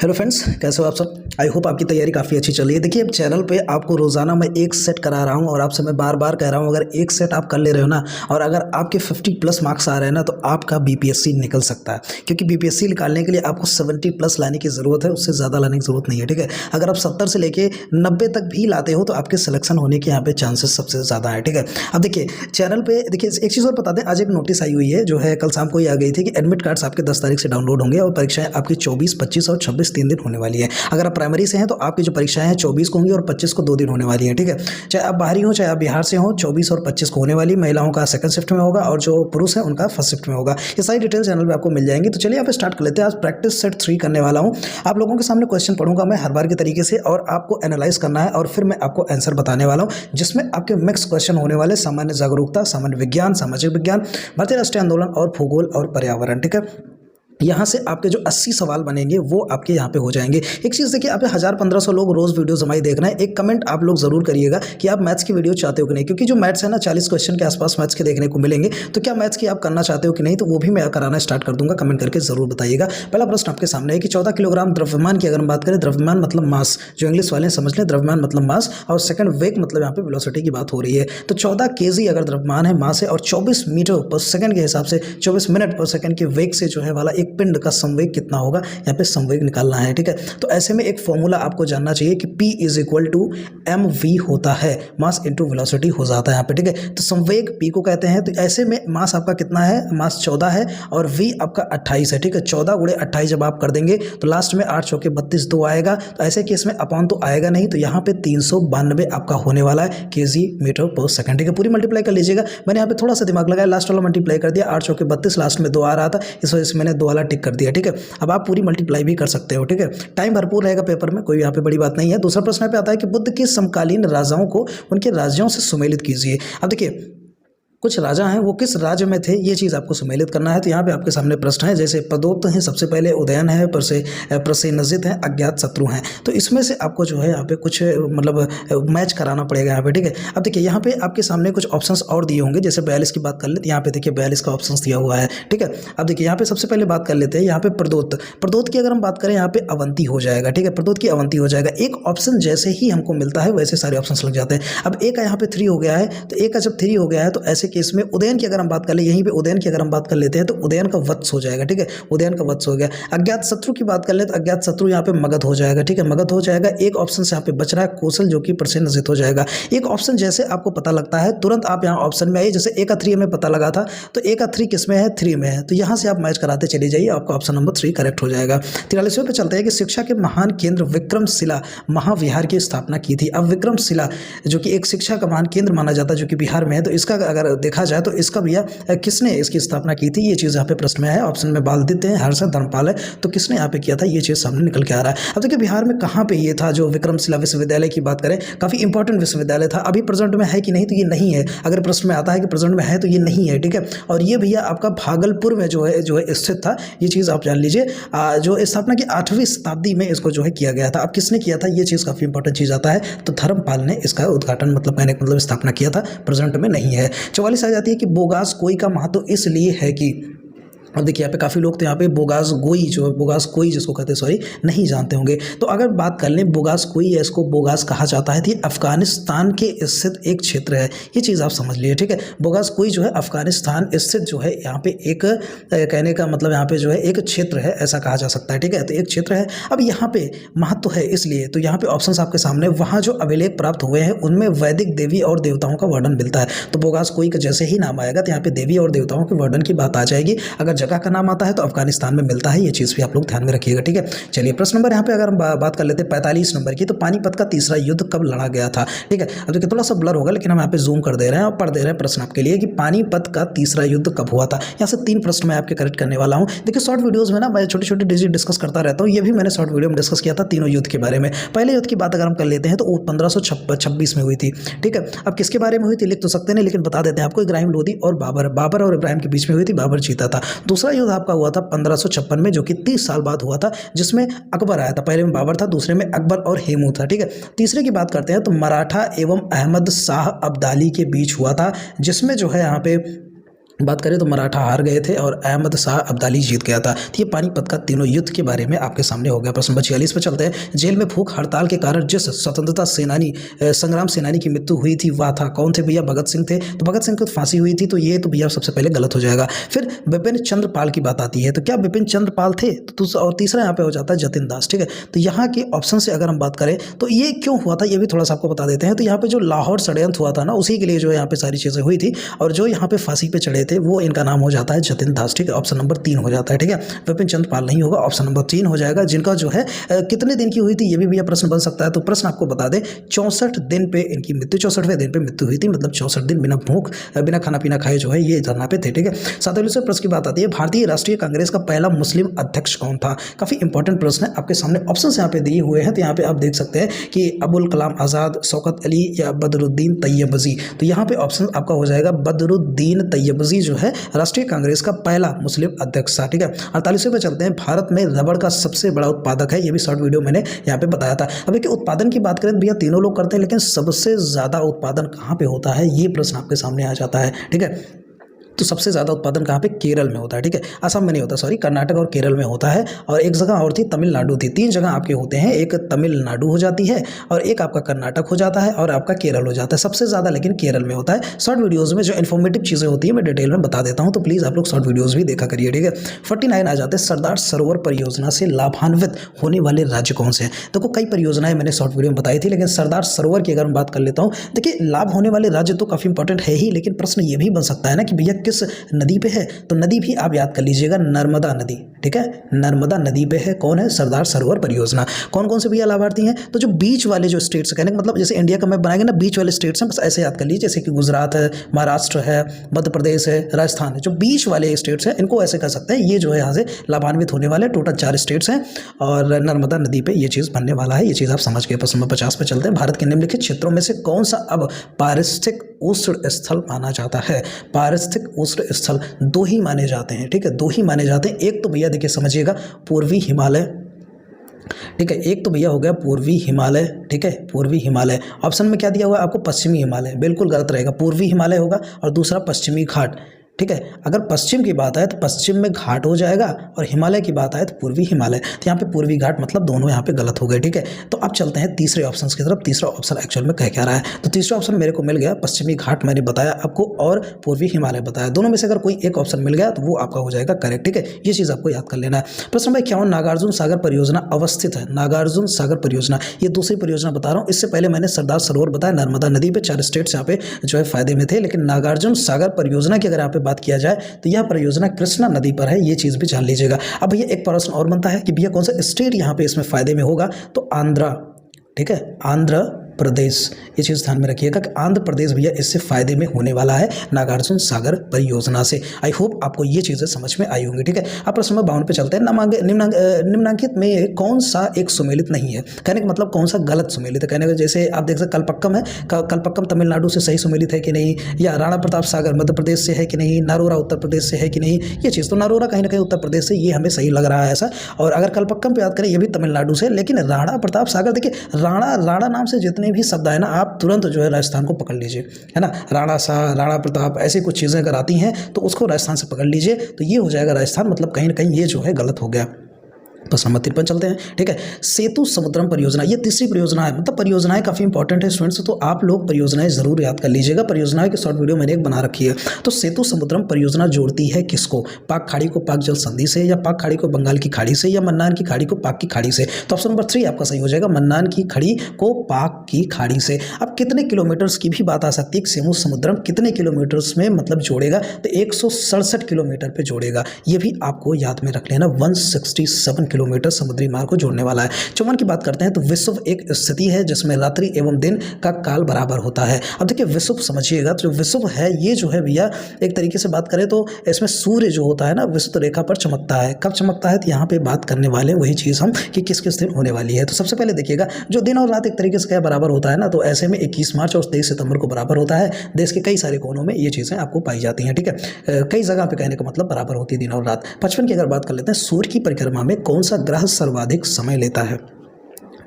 Hello friends, कैसे हो आप सब। आई होप आपकी तैयारी काफ़ी अच्छी चल रही है। देखिए, अब चैनल पे आपको रोज़ाना मैं एक सेट करा रहा हूँ और आपसे मैं बार बार कह रहा हूँ, अगर एक सेट आप कर ले रहे हो ना और अगर आपके 50 प्लस मार्क्स आ रहे हैं ना तो आपका बीपीएससी निकल सकता है। क्योंकि बीपीएससी निकालने के लिए आपको 70 प्लस लाने की ज़रूरत है, उससे ज़्यादा लाने की ज़रूरत नहीं है। ठीक है, अगर आप 70 से लेके 90 तक भी लाते हो तो आपके सिलेक्शन होने के यहाँ पे चांसेस सबसे ज़्यादा है। ठीक है, अब देखिए चैनल पे देखिए एक चीज़ और बता दें, आज एक नोटिस आई हुई है जो है कल शाम को ही आ गई थी कि एडमिट कार्ड्स आपके 10 तारीख से डाउनलोड होंगे और परीक्षाएं आपकी 24, 25 और 26 3 दिन होने वाली है। अगर आप प्राइमरी से हैं तो आपकी जो परीक्षाएं हैं 24 को होंगी और 25 को 2 दिन होने वाली है। ठीक है, चाहे आप बाहरी हो चाहे आप बिहार से हो, 24 और 25 को होने वाली। महिलाओं का सेकंड शिफ्ट में होगा और जो पुरुष है उनका फर्स्ट शिफ्ट में होगा। ये सारी डिटेल चैनल पे आपको मिल जाएंगी। तो चलिए आप स्टार्ट कर लेते हैं। आज प्रैक्टिस सेट 3 करने वाला हूँ। आप लोगों के सामने क्वेश्चन पढ़ूंगा मैं हर बार के तरीके से और आपको एनालाइज करना है और फिर मैं आपको आंसर बताने वाला हूँ, जिसमें आपके मिक्स क्वेश्चन होने वाले सामान्य जागरूकता, सामान्य विज्ञान, सामाजिक विज्ञान, भारतीय राष्ट्रीय आंदोलन और भूगोल और पर्यावरण। ठीक है, यहाँ से आपके जो 80 सवाल बनेंगे वो आपके यहाँ पे हो जाएंगे। एक चीज़ देखिए, आप 1000-1500 लोग रोज़ वीडियोस हमारी देख रहे हैं। एक कमेंट आप लोग ज़रूर करिएगा कि आप मैथ्स की वीडियो चाहते हो कि नहीं, क्योंकि जो मैथ्स है ना 40 क्वेश्चन के आसपास मैथ्स के देखने को मिलेंगे। तो क्या मैथ्स की आप करना चाहते हो कि नहीं, तो वो भी मैं कराना स्टार्ट कर दूंगा। कमेंट करके ज़रूर बताइएगा। पहला प्रश्न आपके सामने है कि 14 किलोग्राम द्रव्यमान की अगर हम बात करें, द्रव्यमान मतलब मास, जो इंग्लिश वाले समझ लें, द्रव्यमान मतलब मास और सेकंड वेग मतलब यहाँ पे वेलोसिटी की बात हो रही है। तो 14 केजी अगर द्रव्यमान है, मास है, और 24 मीटर पर सेकंड के हिसाब से 24 मिनट पर सेकंड के वेग से जो है वाला एक पिंड का संवेग कितना होगा, यहाँ पे संवेग निकालना है। ठीक है, तो ऐसे में एक फॉर्मूला आपको जानना चाहिए कि P = mv होता है, मास इंटू वेलोसिटी हो जाता है यहाँ पे। ठीक है, तो संवेग P को कहते हैं। तो ऐसे में मास आपका कितना है, मास 14 है और V आपका 28 है। ठीक है, 14 × 28 जब आप कर देंगे तो लास्ट में 8 × 32 2 आएगा। तो ऐसे केस में अपॉन तो आएगा नहीं, तो यहाँ पे 392 आपका होने वाला है केजी मीटर पर सेकंड। ठीक है, पूरी मल्टीप्लाई कर लीजिएगा। मैंने यहाँ पे थोड़ा सा दिमाग लगाया, लास्ट वाला मल्टीप्लाई कर दिया, 8 × 32 लास्ट में 2 आ रहा था, इस वजह से मैंने 2 वाला टिक कर दिया। ठीक है, अब आप पूरी मल्टीप्लाई भी कर सकते हो। ठीक है, टाइम भरपूर रहेगा पेपर में, कोई यहाँ पे बड़ी बात नहीं है। दूसरा प्रश्न पे आता है कि बुद्ध के समकालीन राजाओं को उनके राज्यों से सुमेलित कीजिए। अब देखिए कुछ राजा हैं, वो किस राज्य में थे ये चीज़ आपको सम्मिलित करना है। तो यहाँ पे आपके सामने प्रश्न है, जैसे प्रदोत्त हैं, सबसे पहले उदयन है, प्रसेनजित हैं, अज्ञात शत्रु हैं। तो इसमें से आपको जो है यहाँ पे कुछ मतलब मैच कराना पड़ेगा यहाँ पे। ठीक है, अब देखिए यहाँ पे आपके सामने कुछ ऑप्शंस और दिए होंगे। जैसे 42 की बात कर लेते हैं, यहाँ पे देखिए 42 का ऑप्शन दिया हुआ है। ठीक है, अब देखिए यहाँ पे सबसे पहले बात कर लेते हैं, यहाँ पे प्रदोत्त की अगर हम बात करें यहाँ पे अवंती हो जाएगा। ठीक है, प्रदोत्त की अवंती हो जाएगा। एक ऑप्शन जैसे ही हमको मिलता है वैसे सारे ऑप्शन लग जाते हैं। अब ए का यहाँ पे 3 हो गया है, तो ए का जब 3 हो गया है तो ऐसे केस में उदयन की अगर हम बात कर ले, यहीं पे उदयन की अगर हम बात कर लेते हैं तो उदयन का वत्स हो जाएगा। ठीक है, उदयन का वत्स हो गया। अज्ञात शत्रु की बात कर ले तो अज्ञात शत्रु यहाँ पे मगध हो जाएगा। ठीक है, मगध हो जाएगा। एक ऑप्शन से यहाँ पे बच रहा है कौशल, जो कि प्रसेनजित हो जाएगा। एक ऑप्शन जैसे आपको पता लगता है तुरंत आप यहाँ ऑप्शन में आइए। जैसे ए का 3 हमें पता लगा था, तो ए का 3 किस में है, 3 में है, तो यहाँ से आप मैच कराते चले जाइए, आपका ऑप्शन नंबर 3 करेक्ट हो जाएगा। 43वें पे चलते हैं कि शिक्षा के महान केंद्र विक्रमशिला महाविहार की स्थापना की थी। अब विक्रमशिला जो कि एक शिक्षा का महान केंद्र माना जाता है, जो कि बिहार में है, तो इसका अगर देखा जाए तो इसका भैया किसने इसकी स्थापना की थी, ये चीज़ यहाँ पे प्रश्न में है। ऑप्शन में बाल देते हैं, हर्षद धर्मपाल है, तो किसने यहाँ पे किया था, ये चीज़ सामने निकल के आ रहा है। अब देखिए बिहार में कहाँ पे ये था, जो विक्रमशिला विश्वविद्यालय की बात करें, काफ़ी इंपॉर्टेंट विश्वविद्यालय था। अभी प्रेजेंट में है कि नहीं, तो ये नहीं है। अगर प्रश्न में आता है कि प्रेजेंट में है तो ये नहीं है। ठीक है, और ये भैया आपका भागलपुर में जो है स्थित था, ये चीज़ आप जान लीजिए। जो स्थापना की 8वीं शताब्दी में इसको जो है किया गया था। अब किसने किया था, ये चीज़ काफ़ी इंपॉर्टेंट चीज़ आता है, तो धर्मपाल ने इसका उद्घाटन मतलब स्थापना किया था, प्रेजेंट में नहीं है। 44 आ जाती है कि बोगास कोई का महत्व इसलिए है कि, अब देखिए यहाँ पे काफ़ी लोग तो यहाँ पे बोगासगोई जिसको कहते हैं, सॉरी, नहीं जानते होंगे। तो अगर बात कर लें बोगासगोई या इसको बोगास कहा जाता है, तो ये अफगानिस्तान के स्थित एक क्षेत्र है, ये चीज़ आप समझ लिए। ठीक है, बोगासगोई जो है अफगानिस्तान स्थित जो है यहाँ पे एक कहने का मतलब यहाँ पे जो है एक क्षेत्र है, ऐसा कहा जा सकता है। ठीक है, तो एक क्षेत्र है। अब यहाँ पे महत्व है इसलिए, तो यहाँ पे ऑप्शन आपके सामने, वहाँ जो अभिलेख प्राप्त हुए हैं उनमें वैदिक देवी और देवताओं का वर्णन मिलता है। तो बोगासगोई का जैसे ही नाम आएगा तो यहाँ पे देवी और देवताओं के वर्णन की बात आ जाएगी। अगर जगह का नाम आता है तो अफगानिस्तान में मिलता है, ये चीज़ भी आप लोग ध्यान में रखिएगा। ठीक है, चलिए प्रश्न नंबर यहाँ पे अगर हम बात कर लेते हैं 45 नंबर की, तो पानीपत का तीसरा युद्ध कब लड़ा गया था। ठीक है, अब देखिए थोड़ा सा ब्लर होगा, लेकिन हम यहाँ पे जूम कर दे रहे हैं और पढ़ दे रहे हैं प्रश्न आपके लिए कि पानीपत का तीसरा युद्ध कब हुआ था। यहाँ से 3 प्रश्न मैं आपके करेक्ट करने वाला हूँ। देखिए शॉर्ट वीडियोज़ में ना मैं छोटे छोटे डिजिट डिस्कस करता रहता हूँ, ये भी मैंने शॉर्ट वीडियो में डिस्कस किया था तीनों युद्ध के बारे में। पहले युद्ध की बात अगर हम कर लेते हैं तो 1526 में हुई थी। ठीक है, अब किसके बारे में हुई थी लिख तो सकते नहीं, लेकिन बता देते हैं आपको, इब्राहिम लोदी और बाबर और इब्राहिम के बीच में हुई थी, बाबर जीता था। दूसरा युद्ध आपका हुआ था 1556 में, जो कि 30 साल बाद हुआ था, जिसमें अकबर आया था। पहले में बाबर था, दूसरे में अकबर और हेमू था। ठीक है, तीसरे की बात करते हैं तो मराठा एवं अहमद शाह अब्दाली के बीच हुआ था, जिसमें जो है यहाँ पे बात करें तो मराठा हार गए थे और अहमद शाह अब्दाली जीत गया था। तो ये पानीपत का तीनों युद्ध के बारे में आपके सामने हो गया। प्रश्न नंबर 46 पे चलते हैं। जेल में भूख हड़ताल के कारण जिस स्वतंत्रता सेनानी संग्राम सेनानी की मृत्यु हुई थी वह था कौन थे भैया? भगत सिंह थे। तो भगत सिंह को फांसी हुई थी, तो ये तो भैया सबसे पहले गलत हो जाएगा। फिर विपिन चंद्र पाल की बात आती है, तो क्या विपिन चंद्र पाल थे? और तीसरा यहाँ पे हो जाता है जतिन दास। ठीक है, तो यहाँ के ऑप्शन से अगर हम बात करें तो ये क्यों हुआ था ये भी थोड़ा सा आपको बता देते हैं। तो यहाँ पे जो लाहौर षड्यंत्र हुआ था ना, उसी के लिए जो यहाँ पे सारी चीज़ें हुई थी, और जो यहाँ पे फांसी पे चढ़े थे वो इनका नाम हो जाता है जतिन दास। ठीक है, ऑप्शन नंबर 3 हो जाता है। ठीक है, विपिन चंद्र पाल नहीं होगा, ऑप्शन नंबर 3 हो जाएगा। जिनका जो है कितने दिन की हुई थी ये भी भैया प्रश्न बन सकता है। तो प्रश्न आपको बता दें 64 दिन पे इनकी मृत्यु, 64वें दिन पे मृत्यु हुई थी, मतलब 64 दिन बिना भूख बिना खाना पीना खाए जो है ये धरना पे थे। ठीक है, 47वें प्रश्न की बात आती है, भारतीय राष्ट्रीय कांग्रेस का पहला मुस्लिम अध्यक्ष कौन था? काफी इंपॉर्टेंट प्रश्न है, आपके सामने ऑप्शन यहाँ पे दिए हुए हैं। तो यहाँ पे आप देख सकते हैं कि अबुल कलाम आजाद, शौकत अली या बदरुद्दीन तैयबजी। तो यहाँ पे ऑप्शन आपका हो जाएगा बदरुद्दीन तैयबजी जो है राष्ट्रीय कांग्रेस का पहला मुस्लिम अध्यक्ष था। ठीक है, 48वें पे चलते हैं। भारत में रबड़ का सबसे बड़ा उत्पादक है, ये भी शॉर्ट वीडियो मैंने यहाँ पे बताया था। अब देखिए उत्पादन की बात करें तो भैया तीनों लोग करते हैं, लेकिन सबसे ज्यादा उत्पादन कहाँ पे होता है ये प्रश्न आपके सामने आ जाता है। ठीक है, तो सबसे ज़्यादा उत्पादन कहाँ पे? केरल में होता है। ठीक है, असम में नहीं होता, सॉरी, कर्नाटक और केरल में होता है। और एक जगह और थी तमिलनाडु थी। 3 जगह आपके होते हैं, एक तमिलनाडु हो जाती है और एक आपका कर्नाटक हो जाता है और आपका केरल हो जाता है। सबसे ज़्यादा लेकिन केरल में होता है। शॉर्ट वीडियोज़ में जो इन्फॉर्मेटिव चीज़ें होती है मैं डिटेल में बता देता हूँ, तो प्लीज़ आप लोग शॉर्ट वीडियोज़ भी देखा करिए। ठीक है, 49 आ जाते हैं। सरदार सरोवर परियोजना से लाभान्वित होने वाले राज्य कौन से हैं? देखो कई परियोजनाएं मैंने शॉर्ट वीडियो में बताई थी, लेकिन सरदार सरोवर की अगर मैं बात कर लेता हूँ, देखिए लाभ होने वाले राज्य तो काफ़ी इंपॉर्टेंट है ही, लेकिन प्रश्न ये भी बन सकता है ना कि भैया किस नदी पे है? तो नदी भी आप याद कर लीजिएगा, नर्मदा नदी। ठीक है, नर्मदा नदी पे है कौन है? सरदार सरोवर परियोजना। कौन कौन से भैया लाभार्थी हैं? तो जो बीच वाले जो स्टेट्स, कहने का मतलब जैसे इंडिया का मैप बनाएंगे ना, बीच वाले स्टेट्स हैं, बस ऐसे याद कर लीजिए, जैसे कि गुजरात है, महाराष्ट्र है, मध्य प्रदेश है, राजस्थान है। जो बीच वाले स्टेट्स हैं इनको ऐसे कर सकते हैं, ये जो है यहाँ से लाभान्वित होने वाले टोटल 4 स्टेट्स हैं और नर्मदा नदी पे ये चीज़ बनने वाला है। ये चीज़ आप समझ गए। प्रश्न नंबर 50 पे चलते हैं। भारत के निम्नलिखित क्षेत्रों में से कौन सा अब पारिस्थितिक उष्ण स्थल माना जाता है? पारिस्थितिक उष्ण स्थल 2 ही माने जाते हैं। ठीक है, 2 ही माने जाते हैं। एक तो भैया देखिए समझिएगा पूर्वी हिमालय। ठीक है, एक तो भैया हो गया पूर्वी हिमालय। ठीक है, पूर्वी हिमालय। ऑप्शन में क्या दिया हुआ है आपको? पश्चिमी हिमालय। बिल्कुल गलत रहेगा, पूर्वी हिमालय होगा और दूसरा पश्चिमी घाट। ठीक है, अगर पश्चिम की बात आए तो पश्चिम में घाट हो जाएगा और हिमालय की बात आए तो पूर्वी हिमालय। तो यहाँ पे पूर्वी घाट मतलब दोनों यहाँ पे गलत हो गए। ठीक है, तो अब चलते हैं तीसरे ऑप्शन की तरफ। तीसरा ऑप्शन एक्चुअल में कह क्या रहा है? तो तीसरा ऑप्शन मेरे को मिल गया पश्चिमी घाट मैंने बताया आपको, और पूर्वी हिमालय बताया। दोनों में से अगर कोई एक ऑप्शन मिल गया तो वो आपका हो जाएगा करेक्ट। ठीक है, ये चीज़ आपको याद कर लेना है। प्रश्न नंबर 51, नागार्जुन सागर परियोजना अवस्थित है। नागार्जुन सागर परियोजना ये दूसरी परियोजना बता रहा हूँ। इससे पहले मैंने सरदार सरोवर बताया, नर्मदा नदी पे 4 स्टेट्स यहाँ पे जो है फायदे में थे, लेकिन नागार्जुन सागर परियोजना की अगर यहाँ पे बात किया जाए तो यह परियोजना कृष्णा नदी पर है। ये चीज़ भी जान लीजिएगा। अब भैया एक प्रश्न और बनता है कि भैया कौन सा स्टेट यहाँ पे इसमें फायदे में होगा? तो आंध्रा। ठीक है, आंध्र प्रदेश। ये चीज़ ध्यान में रखिएगा कि आंध्र प्रदेश भैया इससे फायदे में होने वाला है नागार्जुन सागर परियोजना से। आई होप आपको ये चीज़ें समझ में आई होंगी। ठीक है, अब प्रश्न नंबर 52 पे चलते हैं। निम्नांकित में कौन सा एक सुमेलित नहीं है? कहने का मतलब कौन सा गलत सुमेलित है? कहने का जैसे आप देख सकते कलपक्कम है, कलपक्कम तमिलनाडु से सही सुमेलित है कि नहीं, या राणा प्रताप सागर मध्य प्रदेश से है कि नहीं, नरोरा उत्तर प्रदेश से है कि नहीं। ये चीज़ तो नरोरा कहीं ना कहीं उत्तर प्रदेश से, ये हमें सही लग रहा है ऐसा। और अगर कलपक्कम पे याद करें ये भी तमिलनाडु से, लेकिन राणा प्रताप सागर देखिए राणा नाम से जितने भी शब्द है ना, आप तुरंत जो है राजस्थान को पकड़ लीजिए, है ना। राणा शाह, राणा प्रताप, ऐसी कुछ चीज़ें अगर आती हैं तो उसको राजस्थान से पकड़ लीजिए, तो ये हो जाएगा राजस्थान। मतलब कहीं ना कहीं ये जो है गलत हो गया। प्रश्न नंबर 53 चलते हैं। ठीक है, सेतु समुद्रम परियोजना ये तीसरी परियोजना है। मतलब परियोजनाएं काफ़ी इंपॉर्टेंट है स्टूडेंट्स, तो आप लोग परियोजनाएं जरूर याद कर लीजिएगा। परियोजनाएं की शॉर्ट वीडियो मैंने एक बना रखी है। तो सेतु समुद्रम परियोजना जोड़ती है किसको? पाक खाड़ी को पाक जल संधि से, या पाक खाड़ी को बंगाल की खाड़ी से, या मन्नान की खाड़ी को पाक की खाड़ी से। तो ऑप्शन नंबर 3 आपका सही हो जाएगा, मन्नान की खाड़ी को पाक की खाड़ी से। अब कितने किलोमीटर्स की भी बात आ सकती है, सेतु समुद्रम कितने किलोमीटर्स में मतलब जोड़ेगा? तो 167 किलोमीटर पे जोड़ेगा। ये भी आपको याद में रख लेना, 167 किलोमीटर समुद्री मार्ग को जोड़ने वाला है। 54 की बात करते हैं। तो विश्व एक स्थिति है जिसमें रात्रि एवं दिन का काल बराबर होता है। अब देखिए विश्व समझिएगा, तो जो विश्व है ये जो है भैया एक तरीके से बात करें तो इसमें सूर्य जो होता है ना विश्व रेखा पर चमकता है। कब चमकता है? तो यहाँ पे बात करने वाले वही चीज़ हम कि किस किस दिन होने वाली है। तो सबसे पहले देखिएगा जो दिन और रात एक तरीके से क्या बराबर होता है ना, तो ऐसे में 21 मार्च और 23 सितंबर को बराबर होता है। देश के कई सारे कोनों में ये चीज़ें आपको पाई जाती हैं। ठीक है, कई जगह पे कहने का मतलब बराबर होती है दिन और रात। 55 की अगर बात कर लेते हैं, सूर्य की परिक्रमा में कौन सा ग्रह सर्वाधिक समय लेता है?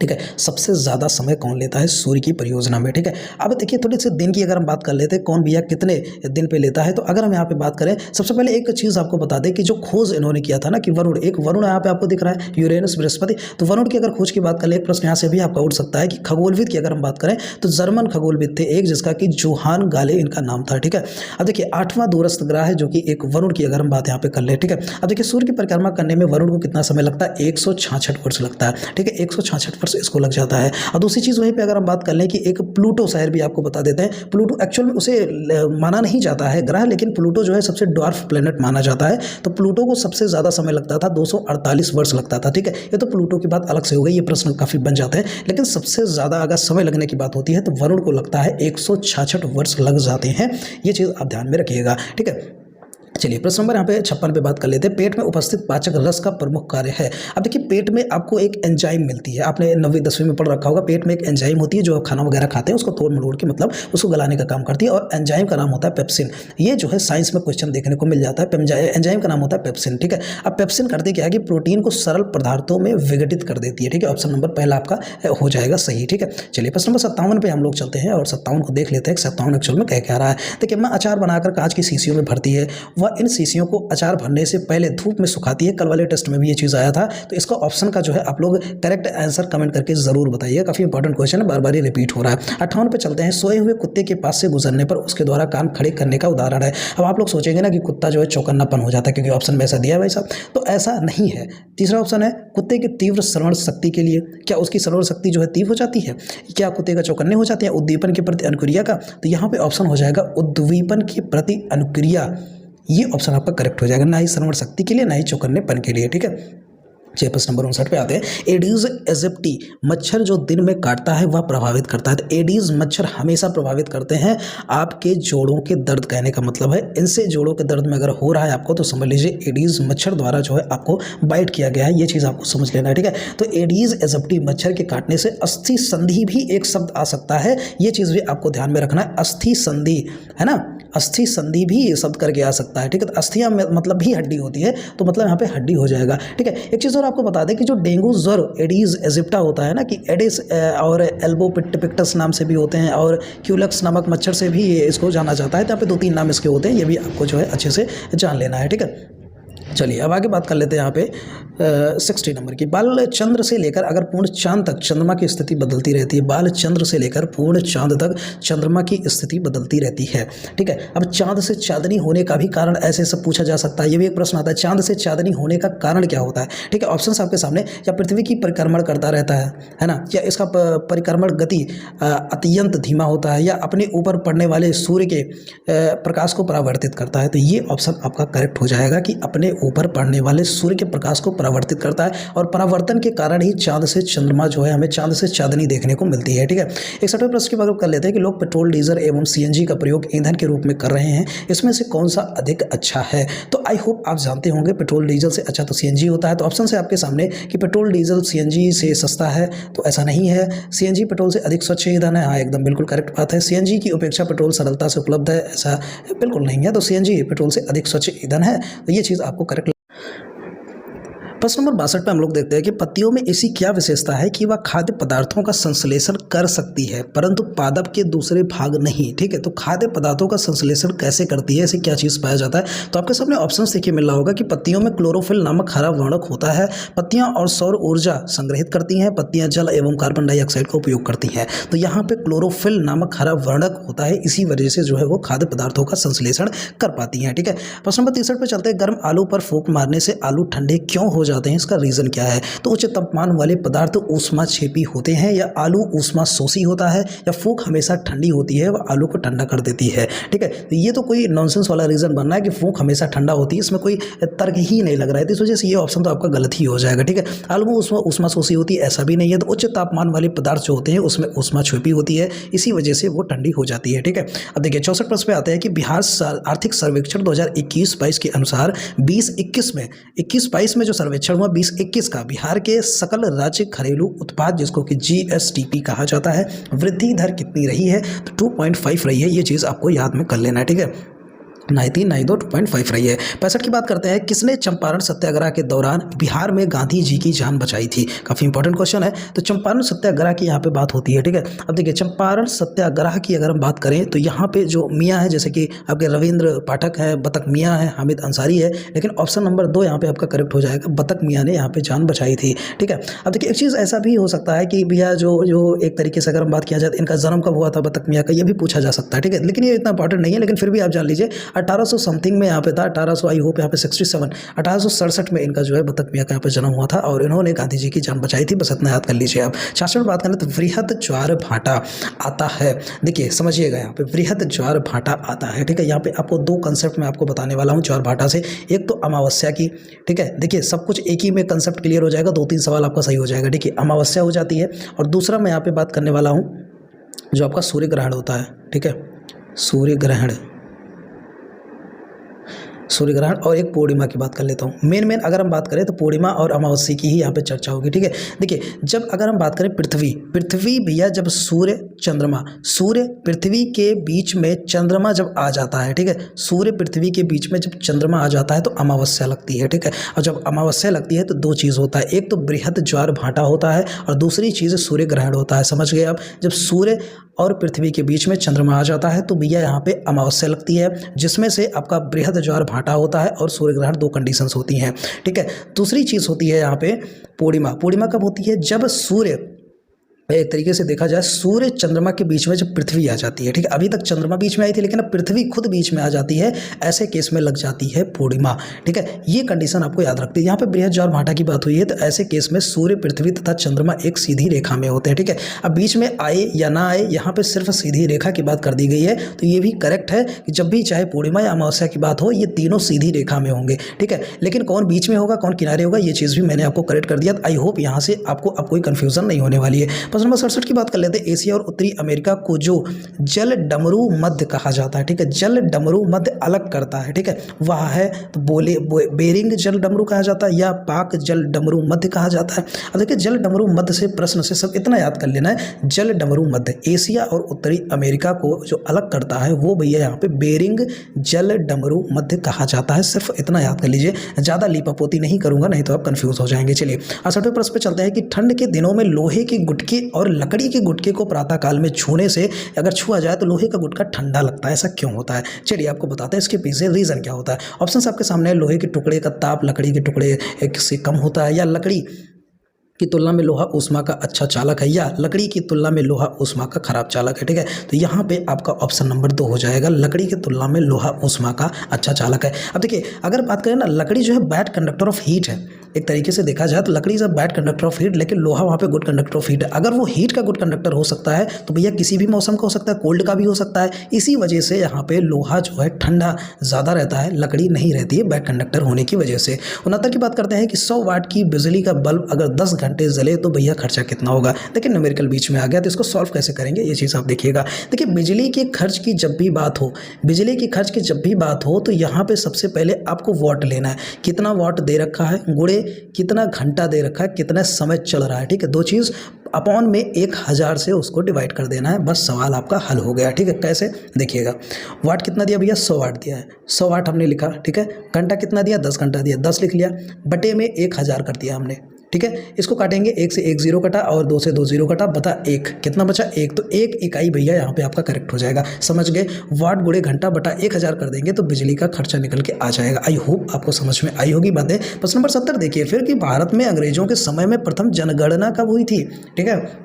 ठीक है। सबसे ज़्यादा समय कौन लेता है सूर्य की परियोजना में, ठीक है। अब देखिए थोड़ी सी दिन की अगर हम बात कर लेते हैं, कौन भैया कितने दिन पे लेता है, तो अगर हम यहाँ पे बात करें, सबसे पहले एक चीज़ आपको बता दें कि जो खोज इन्होंने किया था ना कि वरुण, एक वरुण यहाँ पे आपको दिख रहा है, यूरेनस बृहस्पति, तो वरुण की अगर खोज की बात कर ले, एक प्रश्न यहाँ से भी आपका उठ सकता है कि खगोलविद की अगर हम बात करें तो जर्मन खगोलविद थे एक, जिसका कि जोहान गाले इनका नाम था, ठीक है। अब देखिए 8वां दूरस्थ ग्रह है जो कि एक वरुण की अगर हम बात यहाँ पे कर ले, ठीक है। अब देखिए सूर्य की परिक्रमा करने में वरुण को कितना समय लगता है, 166 वर्ष लगता है, ठीक है। 166 वर्ष इसको लग जाता है। और दूसरी चीज़ वहीं पे अगर हम बात कर लें कि एक प्लूटो शहर भी आपको बता देते हैं। प्लूटो एक्चुअल में उसे माना नहीं जाता है ग्रह, लेकिन प्लूटो जो है सबसे ड्वार्फ प्लेनेट माना जाता है। तो प्लूटो को सबसे ज़्यादा समय लगता था, 248 वर्ष लगता था, ठीक है। ये तो प्लूटो की बात अलग से हो गई, ये प्रश्न काफ़ी बन जाते हैं, लेकिन सबसे ज़्यादा अगर समय लगने की बात होती है तो वरुण को लगता है 166 वर्ष लग जाते हैं। ये चीज़ आप ध्यान में रखिएगा, ठीक है। चलिए प्रश्न नंबर यहाँ पे 56 पे बात कर लेते हैं। पेट में उपस्थित पाचक रस का प्रमुख कार्य है। अब देखिए पेट में आपको एक एंजाइम मिलती है, आपने 9वीं 10वीं में पढ़ रखा होगा। पेट में एक एंजाइम होती है जो खाना वगैरह खाते हैं उसको तोड़ मरोड़ के मतलब उसको गलाने का काम करती है, और एंजाइम का नाम होता है पेप्सिन। ये जो है साइंस में क्वेश्चन देखने को मिल जाता है। एंजाइम का नाम होता है पेप्सिन, ठीक है। अब पेप्सिन करते क्या है कि प्रोटीन को सरल पदार्थों में विघटित कर देती है, ठीक है। ऑप्शन नंबर पहला आपका हो जाएगा सही, ठीक है। चलिए प्रश्न नंबर 57 पे हम लोग चलते हैं और 57 को देख लेते हैं। 57 एक्चुअल में कह रहा है, देखिए माँ अचार बनाकर कांच की शीशियों में भरती है, वह इन शीशियों को अचार भरने से पहले धूप में सुखाती है। कल वाले टेस्ट में भी ये चीज़ आया था, तो इसका ऑप्शन का जो है आप लोग करेक्ट आंसर कमेंट करके जरूर बताइए, काफी इंपॉर्टेंट क्वेश्चन है, बार बार ये रिपीट हो रहा है। 58 पे चलते हैं। सोए हुए कुत्ते के पास से गुजरने पर उसके द्वारा कान खड़े करने का उदाहरण है। अब आप लोग सोचेंगे ना कि कुत्ता जो है चौकन्नापन हो जाता है, क्योंकि ऑप्शन में ऐसा दिया है भाई साहब, तो ऐसा नहीं है। तीसरा ऑप्शन है कुत्ते की तीव्र श्रवण शक्ति के लिए, क्या उसकी श्रवण शक्ति जो है तीव्र हो जाती है, क्या कुत्ते का चौकन्ने हो जाते हैं उद्दीपन के प्रति अनुक्रिया का, तो यहाँ पे ऑप्शन हो जाएगा उद्दीपन के प्रति अनुक्रिया। ये ऑप्शन आपका करेक्ट हो जाएगा, ना ही श्रवण शक्ति के लिए ना ही चौकन्नेपन के लिए, ठीक है। चलिए प्रश्न नंबर 59 पे आते हैं। एडीज एजिप्टी मच्छर जो दिन में काटता है वह प्रभावित करता है। तो एडीज मच्छर हमेशा प्रभावित करते हैं आपके जोड़ों के दर्द, कहने का मतलब है इनसे जोड़ों के दर्द में अगर हो रहा है आपको तो समझ लीजिए एडीज मच्छर द्वारा जो है आपको बाइट किया गया है। ये चीज़ आपको समझ लेना है, ठीक है। तो एडीज एजिप्टी मच्छर के काटने से अस्थि संधि भी एक शब्द आ सकता है, ये चीज़ भी आपको ध्यान में रखना है। अस्थि संधि है ना, अस्थि संधि भी ये शब्द करके आ सकता है, ठीक है। तो अस्थियां मतलब भी हड्डी होती है, तो मतलब यहाँ पे हड्डी हो जाएगा, ठीक है। एक चीज़ और आपको बता दें कि जो डेंगू ज्वर एडीज एजिप्टा होता है ना, कि एडिस और एल्बोपिक्टस नाम से भी होते हैं, और क्यूलक्स नामक मच्छर से भी इसको जाना जाता है। तो यहाँ पे 2-3 नाम इसके होते हैं, ये भी आपको जो है अच्छे से जान लेना है, ठीक है। चलिए अब आगे बात कर लेते हैं यहाँ पे 60 नंबर की। बाल चंद्र से लेकर अगर पूर्ण चांद तक चंद्रमा की स्थिति बदलती रहती है। बाल चंद्र से लेकर पूर्ण चांद तक चंद्रमा की स्थिति बदलती रहती है, ठीक है। अब चांद से चांदनी होने का भी कारण ऐसे सब पूछा जा सकता है, ये भी एक प्रश्न आता है, चांद से चांदनी होने का कारण क्या होता है, ठीक है। ऑप्शंस आपके सामने, या पृथ्वी की परिक्रमण करता रहता है ना, या इसका परिक्रमण गति अत्यंत धीमा होता है, या अपने ऊपर पड़ने वाले सूर्य के प्रकाश को परावर्तित करता है। तो ये ऑप्शन आपका करेक्ट हो जाएगा कि अपने ऊपर पड़ने वाले सूर्य के प्रकाश को परावर्तित करता है, और परावर्तन के कारण ही चांद से चंद्रमा जो है हमें चांद से चांदनी देखने को मिलती है, ठीक है। 61वें प्रश्न की बात कर लेते हैं कि लोग पेट्रोल, डीजल एवं सीएनजी का प्रयोग ईंधन के रूप में कर रहे हैं, इसमें से कौन सा अधिक अच्छा है। तो आई होप आप जानते होंगे पेट्रोल डीजल से अच्छा तो सीएनजी होता है। तो ऑप्शन है आपके सामने कि पेट्रोल डीजल सीएनजी से सस्ता है, तो ऐसा नहीं है। सीएनजी पेट्रोल से अधिक स्वच्छ ईंधन है, हाँ एकदम बिल्कुल करेक्ट बात है। सीएनजी की अपेक्षा पेट्रोल सरलता से उपलब्ध है, ऐसा बिल्कुल नहीं है। तो सीएनजी पेट्रोल से अधिक स्वच्छ ईंधन है, तो ये चीज़ आपको करेक्ट। प्रश्न नंबर 62 पे हम लोग देखते हैं कि पत्तियों में ऐसी क्या विशेषता है कि वह खाद्य पदार्थों का संश्लेषण कर सकती है परंतु पादप के दूसरे भाग नहीं, ठीक है। तो खाद्य पदार्थों का संश्लेषण कैसे करती है, ऐसी क्या चीज़ पाया जाता है। तो आपके सामने ऑप्शन देखिए मिल रहा होगा कि पत्तियों में क्लोरोफिल नामक हरा वर्णक होता है, पत्तियां और सौर ऊर्जा संग्रहित करती हैं, पत्तियां जल एवं कार्बन डाइऑक्साइड का उपयोग करती हैं। तो यहाँ पे क्लोरोफिल नामक हरा वर्णक होता है, इसी वजह से जो है वो खाद्य पदार्थों का संश्लेषण कर पाती हैं, ठीक है। प्रश्न नंबर 63 पे चलते हैं। गर्म आलू पर फूंक मारने से आलू ठंडे क्यों हो जाते हैं, इसका रीजन क्या है। तो उच्च तापमान वाले पदार्थ ऊष्मा छेपी होते हैं, या आलू ऊष्मा शोषी होता है, या फूंक हमेशा ठंडी होती है वह आलू को ठंडा कर देती है, ठीक है। तो ये तो कोई नॉनसेंस वाला रीजन बनना है कि फूंक हमेशा ठंडा होती है, इसमें कोई तर्क ही नहीं लग रहा है। तो इस वजह से ये ऑप्शन तो आपका गलत ही हो जाएगा, ठीक है। आलू में ऊष्मा शोषी होती है ऐसा भी नहीं है। तो उच्च तापमान वाले पदार्थ जो होते हैं उसमें ऊष्मा छेपी होती है, इसी वजह से वो ठंडी हो जाती है, ठीक है। अब देखिए 64 प्रश्न पे आते हैं कि बिहार आर्थिक सर्वेक्षण 2021-22 के अनुसार 2021 में जो सर्वेक्षण हुआ 2021 का, बिहार के सकल राज्य घरेलू उत्पाद जिसको कि जीएसडीपी कहा जाता है, वृद्धि दर कितनी रही है। तो 2.5 रही है, ये चीज़ आपको याद में कर लेना है, ठीक है। 93, 92, 2.5 रही है। 65 की बात करते हैं, किसने चंपारण सत्याग्रह के दौरान बिहार में गांधी जी की जान बचाई थी? काफ़ी इंपॉर्टेंट क्वेश्चन है। तो चंपारण सत्याग्रह की यहाँ पे बात होती है, ठीक है। अब देखिए चंपारण सत्याग्रह की अगर हम बात करें तो यहाँ पे जो मियाँ है, जैसे कि आपके रविंद्र पाठक है, बतक मियाँ है, हामिद अंसारी है, लेकिन ऑप्शन नंबर 2 यहाँ पे आपका करेक्ट हो जाएगा, बतक मियाँ ने यहाँ पे जान बचाई थी, ठीक है। अब देखिए एक चीज़ ऐसा भी हो सकता है कि भैया जो जो एक तरीके से अगर हम बात किया जाए इनका जन्म कब हुआ था बतक मियाँ का, ये भी पूछा जा सकता है, ठीक है। लेकिन ये इतना इंपॉर्टेंट नहीं है, लेकिन फिर भी आप जान लीजिए 1800 समथिंग में यहाँ पे था, 1800 आई होप यहाँ पे 67, 1867 में इनका जो है बतक मियाँ का यहाँ पे जन्म हुआ था और इन्होंने गांधी जी की जान बचाई थी। बस इतना याद कर लीजिए आप। 66 में बात करें तो वृहद ज्वार भाटा आता है। देखिए समझिएगा यहाँ पे वृहद ज्वार भाटा आता है, ठीक है। यहाँ पे आपको 2 कंसेप्ट मैं आपको बताने वाला हूँ ज्वार भाटा से। एक तो अमावस्या की, ठीक है। देखिए सब कुछ एक ही में कंसेप्ट क्लियर हो जाएगा, 2-3 सवाल आपका सही हो जाएगा। देखिए अमावस्या हो जाती है और दूसरा मैं यहाँ पे बात करने वाला हूँ जो आपका सूर्य ग्रहण होता है, ठीक है। सूर्य ग्रहण और एक पूर्णिमा की बात कर लेता हूँ। मेन अगर हम बात करें तो पूर्णिमा और अमावस्या की ही यहाँ पे चर्चा होगी, ठीक है। देखिए जब अगर हम बात करें पृथ्वी भैया, जब सूर्य पृथ्वी के बीच में चंद्रमा जब आ जाता है, ठीक है। सूर्य पृथ्वी के बीच में जब चंद्रमा आ जाता है तो अमावस्या लगती है, ठीक है। और जब अमावस्या लगती है तो 2 चीज़ होता है, एक तो बृहद ज्वार भाटा होता है और दूसरी चीज़ सूर्य ग्रहण होता है। समझ गए आप? जब सूर्य और पृथ्वी के बीच में चंद्रमा आ जाता है तो भैया यहाँ पे अमावस्या लगती है, जिसमें से आपका बृहद ज्वार भाटा होता है और सूर्य ग्रहण, 2 कंडीशंस होती हैं, ठीक है। दूसरी चीज़ होती है यहाँ पे पूर्णिमा कब होती है? जब सूर्य, एक तरीके से देखा जाए सूर्य चंद्रमा के बीच में जब पृथ्वी आ जाती है, ठीक है। अभी तक चंद्रमा बीच में आई थी लेकिन अब पृथ्वी खुद बीच में आ जाती है, ऐसे केस में लग जाती है पूर्णिमा, ठीक है। ये कंडीशन आपको याद रखती है। यहाँ पे बृहद ज्वार भाटा की बात हुई है तो ऐसे केस में सूर्य पृथ्वी तथा चंद्रमा एक सीधी रेखा में होते हैं, ठीक है। अब बीच में आए या ना आए, यहाँ पे सिर्फ सीधी रेखा की बात कर दी गई है, तो ये भी करेक्ट है कि जब भी चाहे पूर्णिमा या अमावस्या की बात हो, ये तीनों सीधी रेखा में होंगे, ठीक है। लेकिन कौन बीच में होगा कौन किनारे होगा, ये चीज़ भी मैंने आपको करेक्ट कर दिया। आई होप यहाँ से आपको अब कोई कन्फ्यूजन नहीं होने वाली है। प्रश्न नंबर 67 की बात कर लेते हैं। एशिया और उत्तरी अमेरिका को जो जल डमरू मध्य कहा जाता है, ठीक है। जल डमरू मध्य अलग करता है, ठीक है। वह है तो बेरिंग जल डमरू कहा जाता है या पाक जल डमरू मध्य कहा जाता है। अब देखिए जल डमरू मध्य से प्रश्न से सब इतना याद कर लेना है, जल डमरू मध्य एशिया और उत्तरी अमेरिका को जो अलग करता है वो भैया यहाँ पे बेरिंग जल डमरू मध्य कहा जाता है। सिर्फ इतना याद कर लीजिए, ज़्यादा लीपापोती नहीं करूंगा नहीं तो आप कंफ्यूज हो जाएंगे। चलिए 68वें प्रश्न पे चलते हैं कि ठंड के दिनों में लोहे के गुटके और लकड़ी के गुटके को प्रातः काल में छूने से अगर छुआ जाए तो लोहे का गुटका ठंडा लगता है, ऐसा क्यों होता है? चलिए आपको बताते हैं इसके पीछे रीजन क्या होता है। ऑप्शन आपके सामने है, लोहे के टुकड़े का ताप लकड़ी के टुकड़े से कम होता है, या लकड़ी की तुलना में लोहा ऊष्मा का अच्छा चालक है, या लकड़ी की तुलना में लोहा ऊष्मा का खराब चालक है, ठीक है। तो यहाँ पे आपका ऑप्शन नंबर 2 हो जाएगा, लकड़ी की तुलना में लोहा ऊष्मा का अच्छा चालक है। अब देखिए अगर बात करें ना, लकड़ी जो है बैड कंडक्टर ऑफ हीट है, एक तरीके से देखा जाए तो लकड़ी is a bad conductor of heat, लेकिन लोहा वहाँ पे गुड कंडक्टर ऑफ हीट है। अगर वो हीट का गुड कंडक्टर हो सकता है तो भैया किसी भी मौसम का हो सकता है, कोल्ड का भी हो सकता है। इसी वजह से यहाँ पे लोहा जो है ठंडा ज़्यादा रहता है, लकड़ी नहीं रहती है बैड कंडक्टर होने की वजह से। 69 की बात करते हैं कि 100 वाट की बिजली का बल्ब अगर 10 घंटे जले तो भैया खर्चा कितना होगा? देखिए न्यूमेरिकल बीच में आ गया तो इसको सॉल्व कैसे करेंगे ये चीज़ आप देखिएगा। देखिए बिजली के खर्च की जब भी बात हो, तो यहाँ पे सबसे पहले आपको वाट लेना है, कितना वाट दे रखा है गुणे कितना घंटा दे रखा है, कितना समय चल रहा है, ठीक है। 2 चीज़ अपॉन में 1000 से उसको डिवाइड कर देना है, बस सवाल आपका हल हो गया, ठीक है। कैसे देखिएगा, वाट कितना दिया भैया? 100 वाट दिया है, 100 वाट हमने लिखा, ठीक है। घंटा कितना दिया? 10 घंटा दिया, 10 लिख लिया, बटे में 1000 कर दिया हमने, ठीक है। इसको काटेंगे, 1 से 1 0 कटा और 2 से 2 0 कटा, बता 1 कितना बचा? 1, तो 1 इकाई भैया यहाँ पे आपका करेक्ट हो जाएगा। समझ गए? वाट गुणे घंटा बटा 1000 कर देंगे तो बिजली का खर्चा निकल के आ जाएगा। आई होप आपको समझ में आई होगी बातें। प्रश्न नंबर 70 देखिए फिर कि भारत में अंग्रेजों के समय में प्रथम जनगणना कब हुई थी, ठीक है।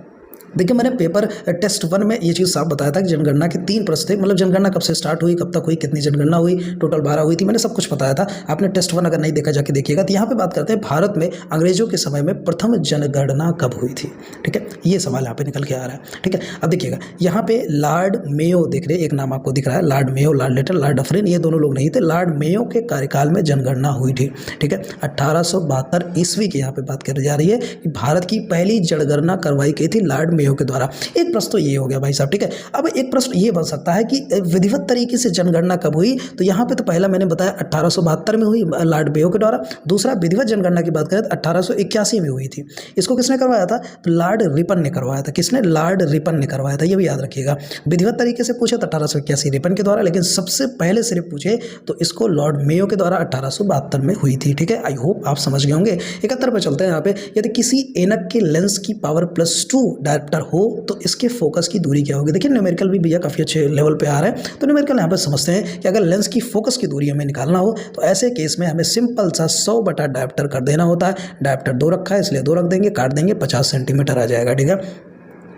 देखिए मैंने पेपर टेस्ट 1 में ये चीज़ साफ बताया था कि जनगणना के 3 प्रश्न थे, मतलब जनगणना कब से स्टार्ट हुई, कब तक हुई, कितनी जनगणना हुई, टोटल 12 हुई थी, मैंने सब कुछ बताया था। आपने टेस्ट 1 अगर नहीं देखा जाके देखिएगा। तो यहाँ पे बात करते हैं भारत में अंग्रेजों के समय में प्रथम जनगणना कब हुई थी, ठीक है। ये सवाल यहाँ पे निकल के आ रहा है, ठीक है। अब देखिएगा यहाँ पे लॉर्ड मेयो दिख रहे, एक नाम आपको दिख रहा है, Lord Mayo, Lord little, Lord Dufferin, ये दोनों लोग नहीं थे। लॉर्ड मेयो के कार्यकाल में जनगणना हुई थी, ठीक है। 1872 ईस्वी की यहाँ पे बात करी जा रही है कि भारत की पहली जनगणना करवाई गई थी लॉर्ड मेयो के द्वारा। एक प्रश्न तो ये हो गया भाई साहब, ठीक है। अब एक प्रश्न ये बन सकता है कि विधिवत तरीके से जनगणना कब हुई, तो यहाँ पे तो पहला मैंने बताया 1872 में हुई लॉर्ड मेयो के द्वारा। दूसरा विधिवत जनगणना की बात करें तो 1881 में हुई थी। इसको किसने करवाया था, तो लॉर्ड रिपन ने करवाया था। किसने, लॉर्ड रिपन ने करवाया था, ये भी याद रखिएगा। विधिवत तरीके से पूछे तो 1881 रिपन के द्वारा, लेकिन सबसे पहले सिर्फ पूछे तो इसको लॉर्ड मेयो के द्वारा 1872 में हुई थी, ठीक है। आई होप आप समझ गए होंगे। 71 पे चलते हैं। यहाँ पे यदि किसी ऐनक के लेंस की पावर +2 डायप्टर हो तो इसके फोकस की दूरी क्या होगी। देखिए न्यूमेरिकल भी भैया काफ़ी अच्छे लेवल पे आ रहे हैं, तो न्यूमेरिकल यहाँ पे समझते हैं कि अगर लेंस की फोकस की दूरी हमें निकालना हो तो ऐसे केस में हमें सिंपल सा 100 बटा डायप्टर कर देना होता है। डायप्टर 2 रखा है इसलिए 2 रख देंगे, काट देंगे, 50 सेंटीमीटर आ जाएगा, ठीक है।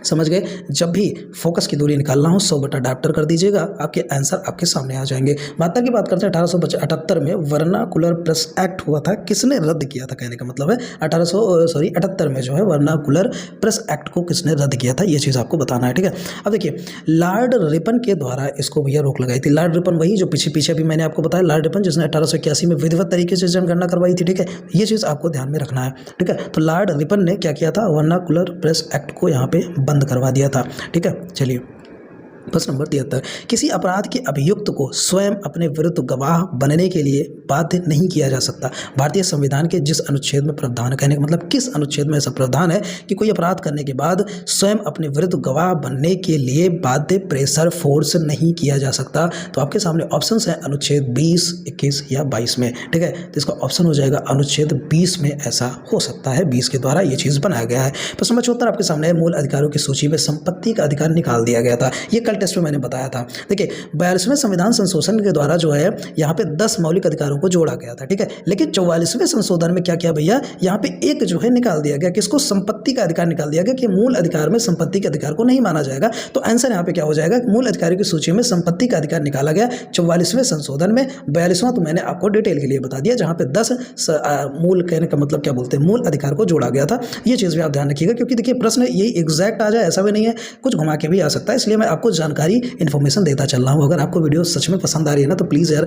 समझ गए। जब भी फोकस की दूरी निकालना हो 100 बटा डायप्टर कर दीजिएगा, आपके आंसर आपके सामने आ जाएंगे। 72 की बात करते हैं। 1878 में वर्नाकुलर प्रेस एक्ट हुआ था, किसने रद्द किया था, कहने का मतलब है 78 में जो है वर्नाकुलर प्रेस एक्ट को किसने रद्द किया था, ये चीज़ आपको बताना है, ठीक है। अब देखिए लॉर्ड रिपन के द्वारा इसको भैया रोक लगाई थी। लॉर्ड रिपन वही जो पीछे भी मैंने आपको बताया, लॉर्ड रिपन जिसने 1881 में विधिवत तरीके से जनगणना करवाई थी, ठीक है। ये चीज़ आपको ध्यान में रखना है, ठीक है। तो लॉर्ड रिपन ने क्या किया था, वर्नाकुलर प्रेस एक्ट को यहाँ पे बंद करवा दिया था, ठीक है। चलिए प्रश्न नंबर 73, किसी अपराध के अभियुक्त को स्वयं अपने विरुद्ध गवाह बनने के लिए बाध्य नहीं किया जा सकता। भारतीय संविधान के जिस अनुच्छेद में प्रावधान है, कहने का मतलब किस अनुच्छेद में ऐसा प्रावधान है कि कोई अपराध करने के बाद स्वयं अपने विरुद्ध गवाह बनने के लिए बाध्य प्रेशर फोर्स नहीं किया जा सकता। तो आपके सामने ऑप्शंस हैं अनुच्छेद 20, 21 या 22 में, ठीक है। तो इसका ऑप्शन हो जाएगा अनुच्छेद 20 में ऐसा हो सकता है, 20 के द्वारा ये चीज़ बनाया गया है। प्रश्न नंबर 74 आपके सामने मूल अधिकारों की सूची में संपत्ति का अधिकार निकाल दिया गया था। ये कल टेस्ट में मैंने बताया था। देखिए 42वें संविधान संशोधन के द्वारा जो है यहाँ पे 10 मौलिक अधिकारों को जोड़ा गया था, ठीक है। लेकिन 44वें संशोधन में क्या किया भैया, यहाँ पे एक जो है निकाल दिया गया, किसको, संपत्ति का अधिकार निकाल दिया गया कि मूल अधिकार में संपत्ति के अधिकार को नहीं माना जाएगा। तो आंसर यहाँ पे क्या हो जाएगा, मूल अधिकारों की सूची में संपत्ति का अधिकार निकाला गया 44वें संशोधन में। 42वां तो मैंने आपको डिटेल के लिए बता दिया, जहाँ पे 10 मूल, कहने का मतलब क्या बोलते हैं, मूल अधिकार को जोड़ा गया था। ये चीज़ भी आप ध्यान रखिएगा, क्योंकि देखिए प्रश्न ये एग्जैक्ट आ जाए ऐसा भी नहीं है, कुछ घुमा के भी आ सकता है, इसलिए मैं आपको जानकारी इन्फॉर्मेशन देता चल रहा हूँ। अगर आपको वीडियो सच में पसंद आ रही है ना तो प्लीज़ यार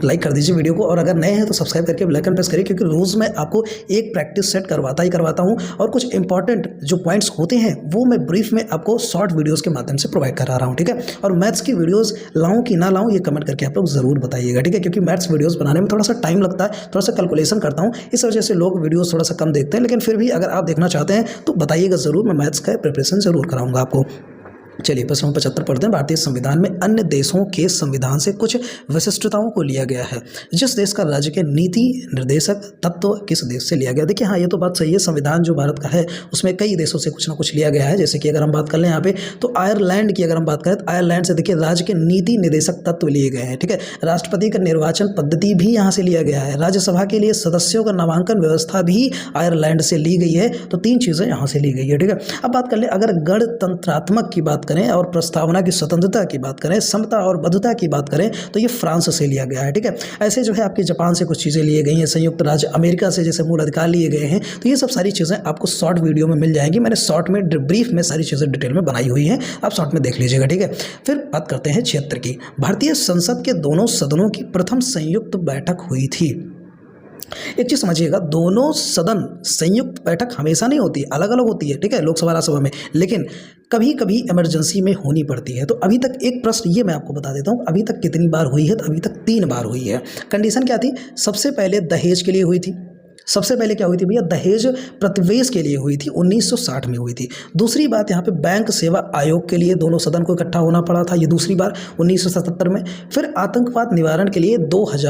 लाइक कर दीजिए वीडियो को, और अगर नए हैं तो सब्सक्राइब करके बेल आइकन प्रेस करिए, क्योंकि रोज़ मैं आपको एक प्रैक्टिस सेट करवाता हूँ और कुछ इंपॉर्टेंट जो पॉइंट्स होते हैं वो मैं ब्रीफ में आपको शॉर्ट वीडियोज़ के माध्यम से प्रोवाइड करा रहा हूँ, ठीक है। और मैथ्स की वीडियोज़ लाऊँ कि ना लाऊँ ये कमेंट करके आप लोग ज़रूर बताइएगा, ठीक है, क्योंकि मैथ्स वीडियोज़ बनाने में थोड़ा सा टाइम लगता है, थोड़ा सा कैलकुलेशन करता हूँ, इस वजह से लोग वीडियोज़ थोड़ा सा कम देखते हैं। लेकिन फिर भी अगर आप देखना चाहते हैं तो बताइएगा ज़रूर, मैं मैथ्स का प्रिपरेशन ज़रूर कराऊँगा आपको। चलिए प्रश्न 75 पढ़ते हैं। भारतीय संविधान में अन्य देशों के संविधान से कुछ विशिष्टताओं को लिया गया है। जिस देश का राज्य के नीति निर्देशक तत्व किस देश से लिया गया। देखिए हाँ, ये तो बात सही है, संविधान जो भारत का है उसमें कई देशों से कुछ ना कुछ लिया गया है। जैसे कि अगर हम बात कर लें यहाँ पे तो आयरलैंड की अगर हम बात करें तो आयरलैंड से देखिए राज्य के नीति निर्देशक तत्व लिए गए हैं, ठीक है। राष्ट्रपति का निर्वाचन पद्धति भी यहाँ से लिया गया है। राज्यसभा के लिए सदस्यों का नामांकन व्यवस्था भी आयरलैंड से ली गई है। तो 3 चीज़ें यहाँ से ली गई है, ठीक है। अब बात कर लें अगर गणतंत्रात्मक की बात करें और प्रस्तावना की स्वतंत्रता की बात करें, समता और बद्धता की बात करें तो ये फ्रांस से लिया गया है, ठीक है। ऐसे जो है आपके जापान से कुछ चीज़ें लिए गई हैं, संयुक्त राज्य अमेरिका से जैसे मूल अधिकार लिए गए हैं। तो ये सब सारी चीज़ें आपको शॉर्ट वीडियो में मिल जाएंगी। मैंने शॉर्ट में ब्रीफ में सारी चीज़ें डिटेल में बनाई हुई हैं, आप शॉर्ट में देख लीजिएगा, ठीक है। फिर बात करते हैं 76 की। भारतीय संसद के दोनों सदनों की प्रथम संयुक्त बैठक हुई थी। एक चीज़ समझिएगा, दोनों सदन संयुक्त बैठक हमेशा नहीं होती, अलग अलग होती है, ठीक है, लोकसभा राज्यसभा में, लेकिन कभी कभी इमरजेंसी में होनी पड़ती है। तो अभी तक एक प्रश्न ये मैं आपको बता देता हूँ, अभी तक कितनी बार हुई है, तो अभी तक 3 बार हुई है। कंडीशन क्या थी, सबसे पहले दहेज के लिए हुई थी। सबसे पहले क्या हुई थी भैया, दहेज प्रतिवेश के लिए हुई थी, 1960 में हुई थी। दूसरी बात यहाँ पे बैंक सेवा आयोग के लिए दोनों सदन को इकट्ठा होना पड़ा था, ये दूसरी बार 1977 में। फिर आतंकवाद निवारण के लिए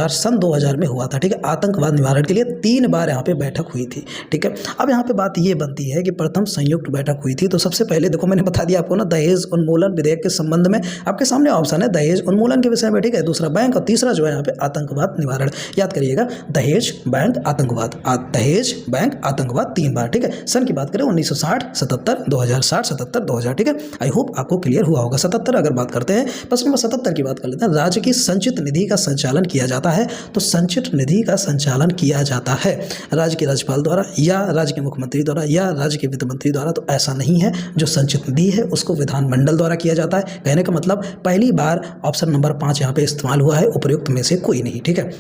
सन 2000 में हुआ था, ठीक है। आतंकवाद निवारण के लिए 3 बार यहाँ पे बैठक हुई थी, ठीक है। अब यहाँ पे बात ये बनती है कि प्रथम संयुक्त बैठक हुई थी तो सबसे पहले देखो मैंने बता दिया आपको ना, दहेज उन्मूलन विधेयक के संबंध में आपके सामने ऑप्शन है दहेज उन्मूलन के विषय में, ठीक है। दूसरा बैंक और तीसरा जो है यहाँ पे आतंकवाद निवारण। याद करिएगा, दहेज, बैंक, आतंकवाद, दहेज, बैंक, आतंकवाद 3 बार, ठीक है। सन की बात करें 1960, 77, 2060, 77, 2000, ठीक है। आई होप आपको क्लियर हुआ होगा। 77 अगर बात करते हैं, प्रश्न नंबर 77 की बात कर लेते हैं। राज्य की संचित निधि का संचालन किया जाता है, तो संचित निधि का संचालन किया जाता है राज्य के राज्यपाल द्वारा या राज्य के मुख्यमंत्री द्वारा या राज्य के वित्त मंत्री द्वारा। तो ऐसा नहीं है, जो संचित निधि है उसको विधानमंडल द्वारा किया जाता है। कहने का मतलब पहली बार ऑप्शन नंबर 5 यहाँ पे इस्तेमाल हुआ है, उपयुक्त में से कोई नहीं, ठीक है।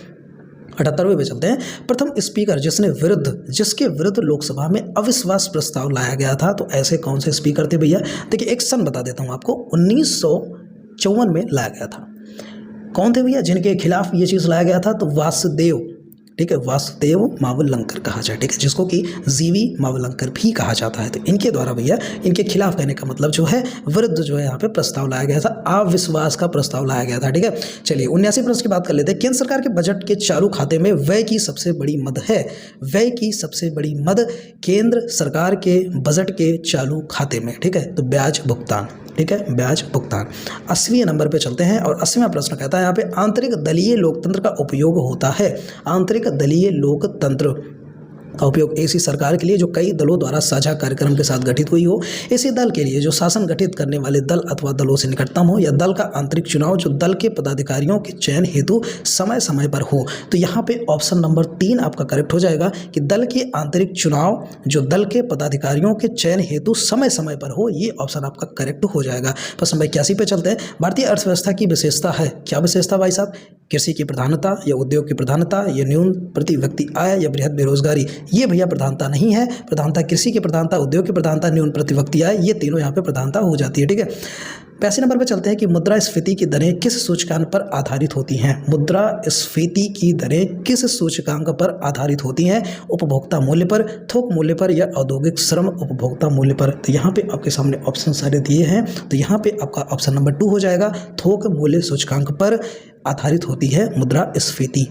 78वें पे चलते हैं। प्रथम स्पीकर जिसके विरुद्ध लोकसभा में अविश्वास प्रस्ताव लाया गया था, तो ऐसे कौन से स्पीकर थे भैया? देखिए एक सन बता देता हूँ आपको, 1954 में लाया गया था। कौन थे भैया जिनके खिलाफ ये चीज़ लाया गया था? तो वासुदेव, ठीक है, वासुदेव मावलंकर कहा जाए, ठीक है, जिसको कि जीवी मावलंकर भी कहा जाता है। तो इनके द्वारा भैया, इनके खिलाफ कहने का मतलब जो है विरुद्ध जो है यहाँ पे प्रस्ताव लाया गया था, अविश्वास का प्रस्ताव लाया गया था, ठीक है। चलिए 79 प्रश्न की बात कर लेते हैं। केंद्र सरकार के बजट के चालू खाते में व्यय की सबसे बड़ी मद है, व्यय की सबसे बड़ी मद केंद्र सरकार के बजट के चालू खाते में, ठीक है, तो ब्याज भुगतान, ठीक है, ब्याज भुगतान। 80वें नंबर पे चलते हैं और 80वां प्रश्न कहता है यहाँ पे आंतरिक दलीय लोकतंत्र का उपयोग होता है। आंतरिक दलीय लोकतंत्र का उपयोग ऐसी सरकार के लिए जो कई दलों द्वारा साझा कार्यक्रम के साथ गठित हुई हो, ऐसे दल के लिए जो शासन गठित करने वाले दल अथवा दलों से निकटतम हो, या दल का आंतरिक चुनाव जो दल के पदाधिकारियों के चयन हेतु समय समय पर हो। तो यहाँ पे ऑप्शन नंबर 3 आपका करेक्ट हो जाएगा कि दल के आंतरिक चुनाव जो दल के पदाधिकारियों के चयन हेतु समय समय पर हो, ये ऑप्शन आपका करेक्ट हो जाएगा। प्रश्न नंबर 81 पे चलते हैं। भारतीय अर्थव्यवस्था की विशेषता है, क्या विशेषता भाई साहब? कृषि की प्रधानता, या उद्योग की प्रधानता, या न्यून प्रति व्यक्ति आय, या बृहद बेरोजगारी। ये भैया प्रधानता नहीं है। प्रधानता कृषि की प्रधानता, उद्योग की प्रधानता, न्यून प्रति व्यक्ति आय, ये तीनों यहाँ पे प्रधानता हो जाती है, ठीक है। 85 नंबर पे चलते हैं कि मुद्रास्फीति की दरें किस सूचकांक पर आधारित होती हैं? मुद्रास्फीति की दरें किस सूचकांक पर आधारित होती हैं? उपभोक्ता मूल्य पर, थोक मूल्य पर, या औद्योगिक श्रम उपभोक्ता मूल्य पर। तो यहाँ पे आपके सामने ऑप्शन सारे दिए हैं, तो यहाँ पे आपका ऑप्शन नंबर 2 हो जाएगा, थोक मूल्य सूचकांक पर आधारित होती है मुद्रास्फीति।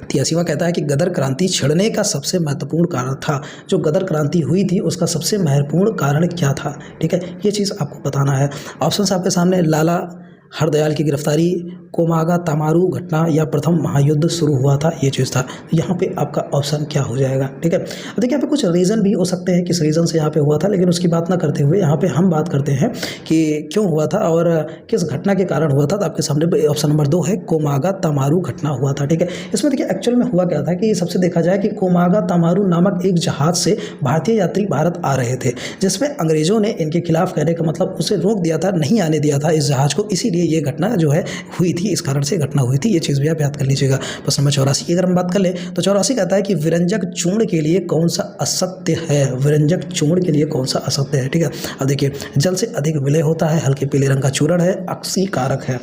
83वां कहता है कि गदर क्रांति छिड़ने का सबसे महत्वपूर्ण कारण था। जो गदर क्रांति हुई थी उसका सबसे महत्वपूर्ण कारण क्या था, ठीक है, ये चीज़ आपको बताना है। ऑप्शन आपके सामने लाला हरदयाल की गिरफ्तारी, कोमागा तामारू घटना, या प्रथम महायुद्ध शुरू हुआ था, ये चीज़ था। यहाँ पे आपका ऑप्शन क्या हो जाएगा, ठीक है। अब देखिए यहाँ पे कुछ रीज़न भी हो सकते हैं किस रीज़न से यहाँ पे हुआ था, लेकिन उसकी बात ना करते हुए यहाँ पे हम बात करते हैं कि क्यों हुआ था और किस घटना के कारण हुआ था। तो आपके सामने ऑप्शन नंबर 2 है, कोमागा तामारू घटना हुआ था, ठीक है। इसमें देखिए एक्चुअल में हुआ क्या था कि सबसे देखा जाए कि कोमागा तामारू नामक एक जहाज़ से भारतीय यात्री भारत आ रहे थे, जिसमें अंग्रेज़ों ने इनके खिलाफ कहने का मतलब उसे रोक दिया था, नहीं आने दिया था इस जहाज़ को, इसीलिए ये घटना जो है हुई थी, इस कारण से घटना हुई थी। ये चीज़ भी आप याद कर लीजिएगा। प्रश्न नंबर 84 की अगर हम बात कर ले तो 84 कहता है कि विरंजक चूर्ण के लिए कौन सा असत्य है? विरंजक चूर्ण के लिए कौन सा असत्य है, ठीक है। अब देखिए जल से अधिक विलय होता है, हल्के पीले रंग का चूर्ण है, अक्सी कारक है,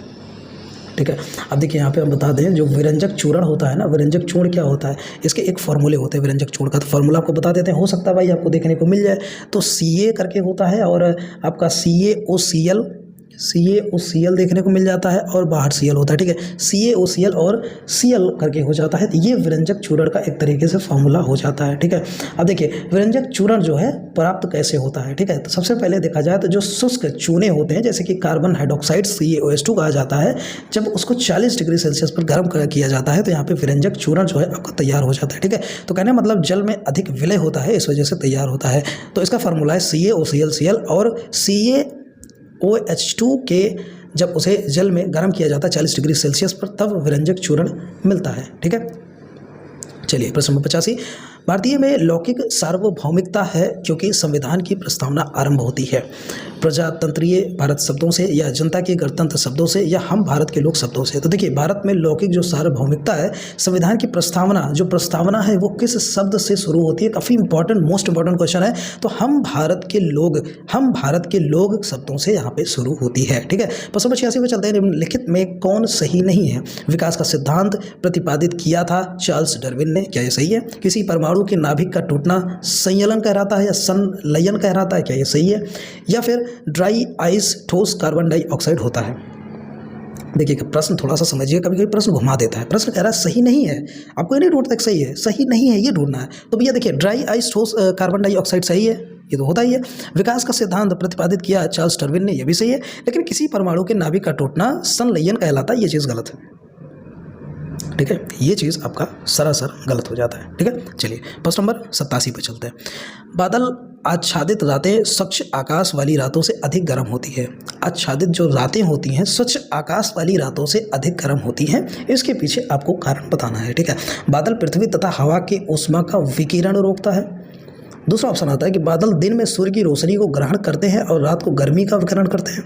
ठीक है। अब देखिए यहाँ पे हम बता दें जो विरंजक चूर्ण होता है ना, विरंजक चूर्ण क्या होता है, इसके एक फॉर्मूले होते हैं विरंजक चूर्ण का, तो फॉर्मूला आपको बता देते हैं, हो सकता है भाई आपको देखने को मिल जाए। तो Ca करके होता है और आपका CaOCl देखने को मिल जाता है और बाहर Cl होता है, ठीक है। CaOCl और Cl करके हो जाता है, तो ये विरंजक चूर्ण का एक तरीके से फॉर्मूला हो जाता है, ठीक है। अब देखिए विरंजक चूर्ण जो है प्राप्त कैसे होता है, ठीक है। तो सबसे पहले देखा जाए तो जो शुष्क चूने होते हैं जैसे कि कार्बन हाइड्रोक्साइड CaOH2 कहा जाता है, जब उसको 40 डिग्री सेल्सियस पर गर्म किया जाता है तो यहाँ पे विरंजक चूर्ण जो है आपका तैयार हो जाता है, ठीक है। तो कहने मतलब जल में अधिक विलय होता है, इस वजह से तैयार होता है। तो इसका फॉर्मूला है CaOCl Cl और CaOH2 के जब उसे जल में गर्म किया जाता है 40 डिग्री सेल्सियस पर, तब विरंजक चूर्ण मिलता है, ठीक है। चलिए प्रश्न नंबर 85, भारतीय में लौकिक सार्वभौमिकता है क्योंकि संविधान की प्रस्तावना आरंभ होती है प्रजातंत्रीय भारत शब्दों से, या जनता के गणतंत्र शब्दों से, या हम भारत के लोग शब्दों से। तो देखिए भारत में लौकिक जो सार्वभौमिकता है, संविधान की प्रस्तावना है वो किस शब्द से शुरू होती है? काफ़ी इंपॉर्टेंट, मोस्ट इंपॉर्टेंट क्वेश्चन है। तो हम भारत के लोग शब्दों से यहाँ पे शुरू होती है, ठीक है। प्रश्न नंबर 86 में चलते हैं। निम्नलिखित में कौन सही नहीं है? विकास का सिद्धांत प्रतिपादित किया था चार्ल्स डार्विन ने, क्या ये सही है? किसी परमाणु के नाभिक का टूटना संलयन कहलाता है या संलयन कहलाता है, क्या ये सही है? या फिर ड्राई आइस ठोस कार्बन डाइऑक्साइड होता है? देखिए प्रश्न थोड़ा सा समझिए, कभी कभी प्रश्न घुमा देता है। प्रश्न कह रहा है सही नहीं है, आपको ये नहीं ढूंढता सही है, सही नहीं है ये ढूंढना है। तो भैया देखिए ड्राई आइस ठोस कार्बन डाइऑक्साइड सही है, ये तो होता ही है। विकास का सिद्धांत प्रतिपादित किया चार्ल्स डार्विन ने, ये भी सही है। लेकिन किसी परमाणु के नाभिक का टूटना संलयन कहलाता है, ये चीज़ गलत है, ठीक है। ये चीज़ आपका सरासर गलत हो जाता है, ठीक है। चलिए प्रश्न नंबर 87 पे चलते हैं। बादल आच्छादित रातें स्वच्छ आकाश वाली रातों से अधिक गर्म होती है। आच्छादित जो रातें होती हैं स्वच्छ आकाश वाली रातों से अधिक गर्म होती हैं, इसके पीछे आपको कारण बताना है, ठीक है। बादल पृथ्वी तथा हवा के ऊष्मा का विकिरण रोकता है। दूसरा ऑप्शन आता है कि बादल दिन में सूर्य की रोशनी को ग्रहण करते हैं और रात को गर्मी का विकिरण करते हैं।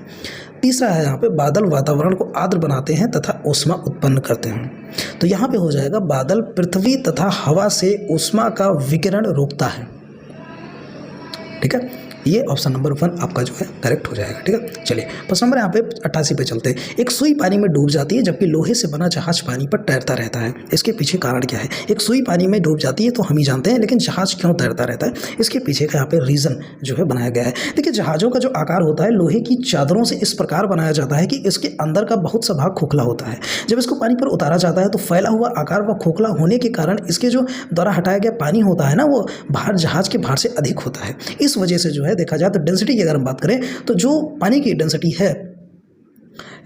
तीसरा है यहाँ पे बादल वातावरण को आर्द्र बनाते हैं तथा ऊष्मा उत्पन्न करते हैं। तो यहाँ पे हो जाएगा बादल पृथ्वी तथा हवा से ऊष्मा का विकिरण रोकता है। ठीक है, ये ऑप्शन नंबर 1 आपका जो है करेक्ट हो जाएगा। ठीक है, चलिए प्रश्न नंबर यहाँ पे 88 पे चलते हैं। एक सुई पानी में डूब जाती है जबकि लोहे से बना जहाज पानी पर तैरता रहता है, इसके पीछे कारण क्या है? एक सुई पानी में डूब जाती है तो हम ही जानते हैं, लेकिन जहाज क्यों तैरता रहता है, इसके पीछे का यहाँ पे रीजन जो है बनाया गया है। देखिए, जहाज़ों का जो आकार होता है लोहे की चादरों से इस प्रकार बनाया जाता है कि इसके अंदर का बहुत सा भाग खोखला होता है। जब इसको पानी पर उतारा जाता है तो फैला हुआ आकार व खोखला होने के कारण इसके जो द्वारा हटाया गया पानी होता है ना, वो भार जहाज के भार से अधिक होता है। इस वजह से जो है देखा जाए तो डेंसिटी की अगर हम बात करें तो जो पानी की डेंसिटी है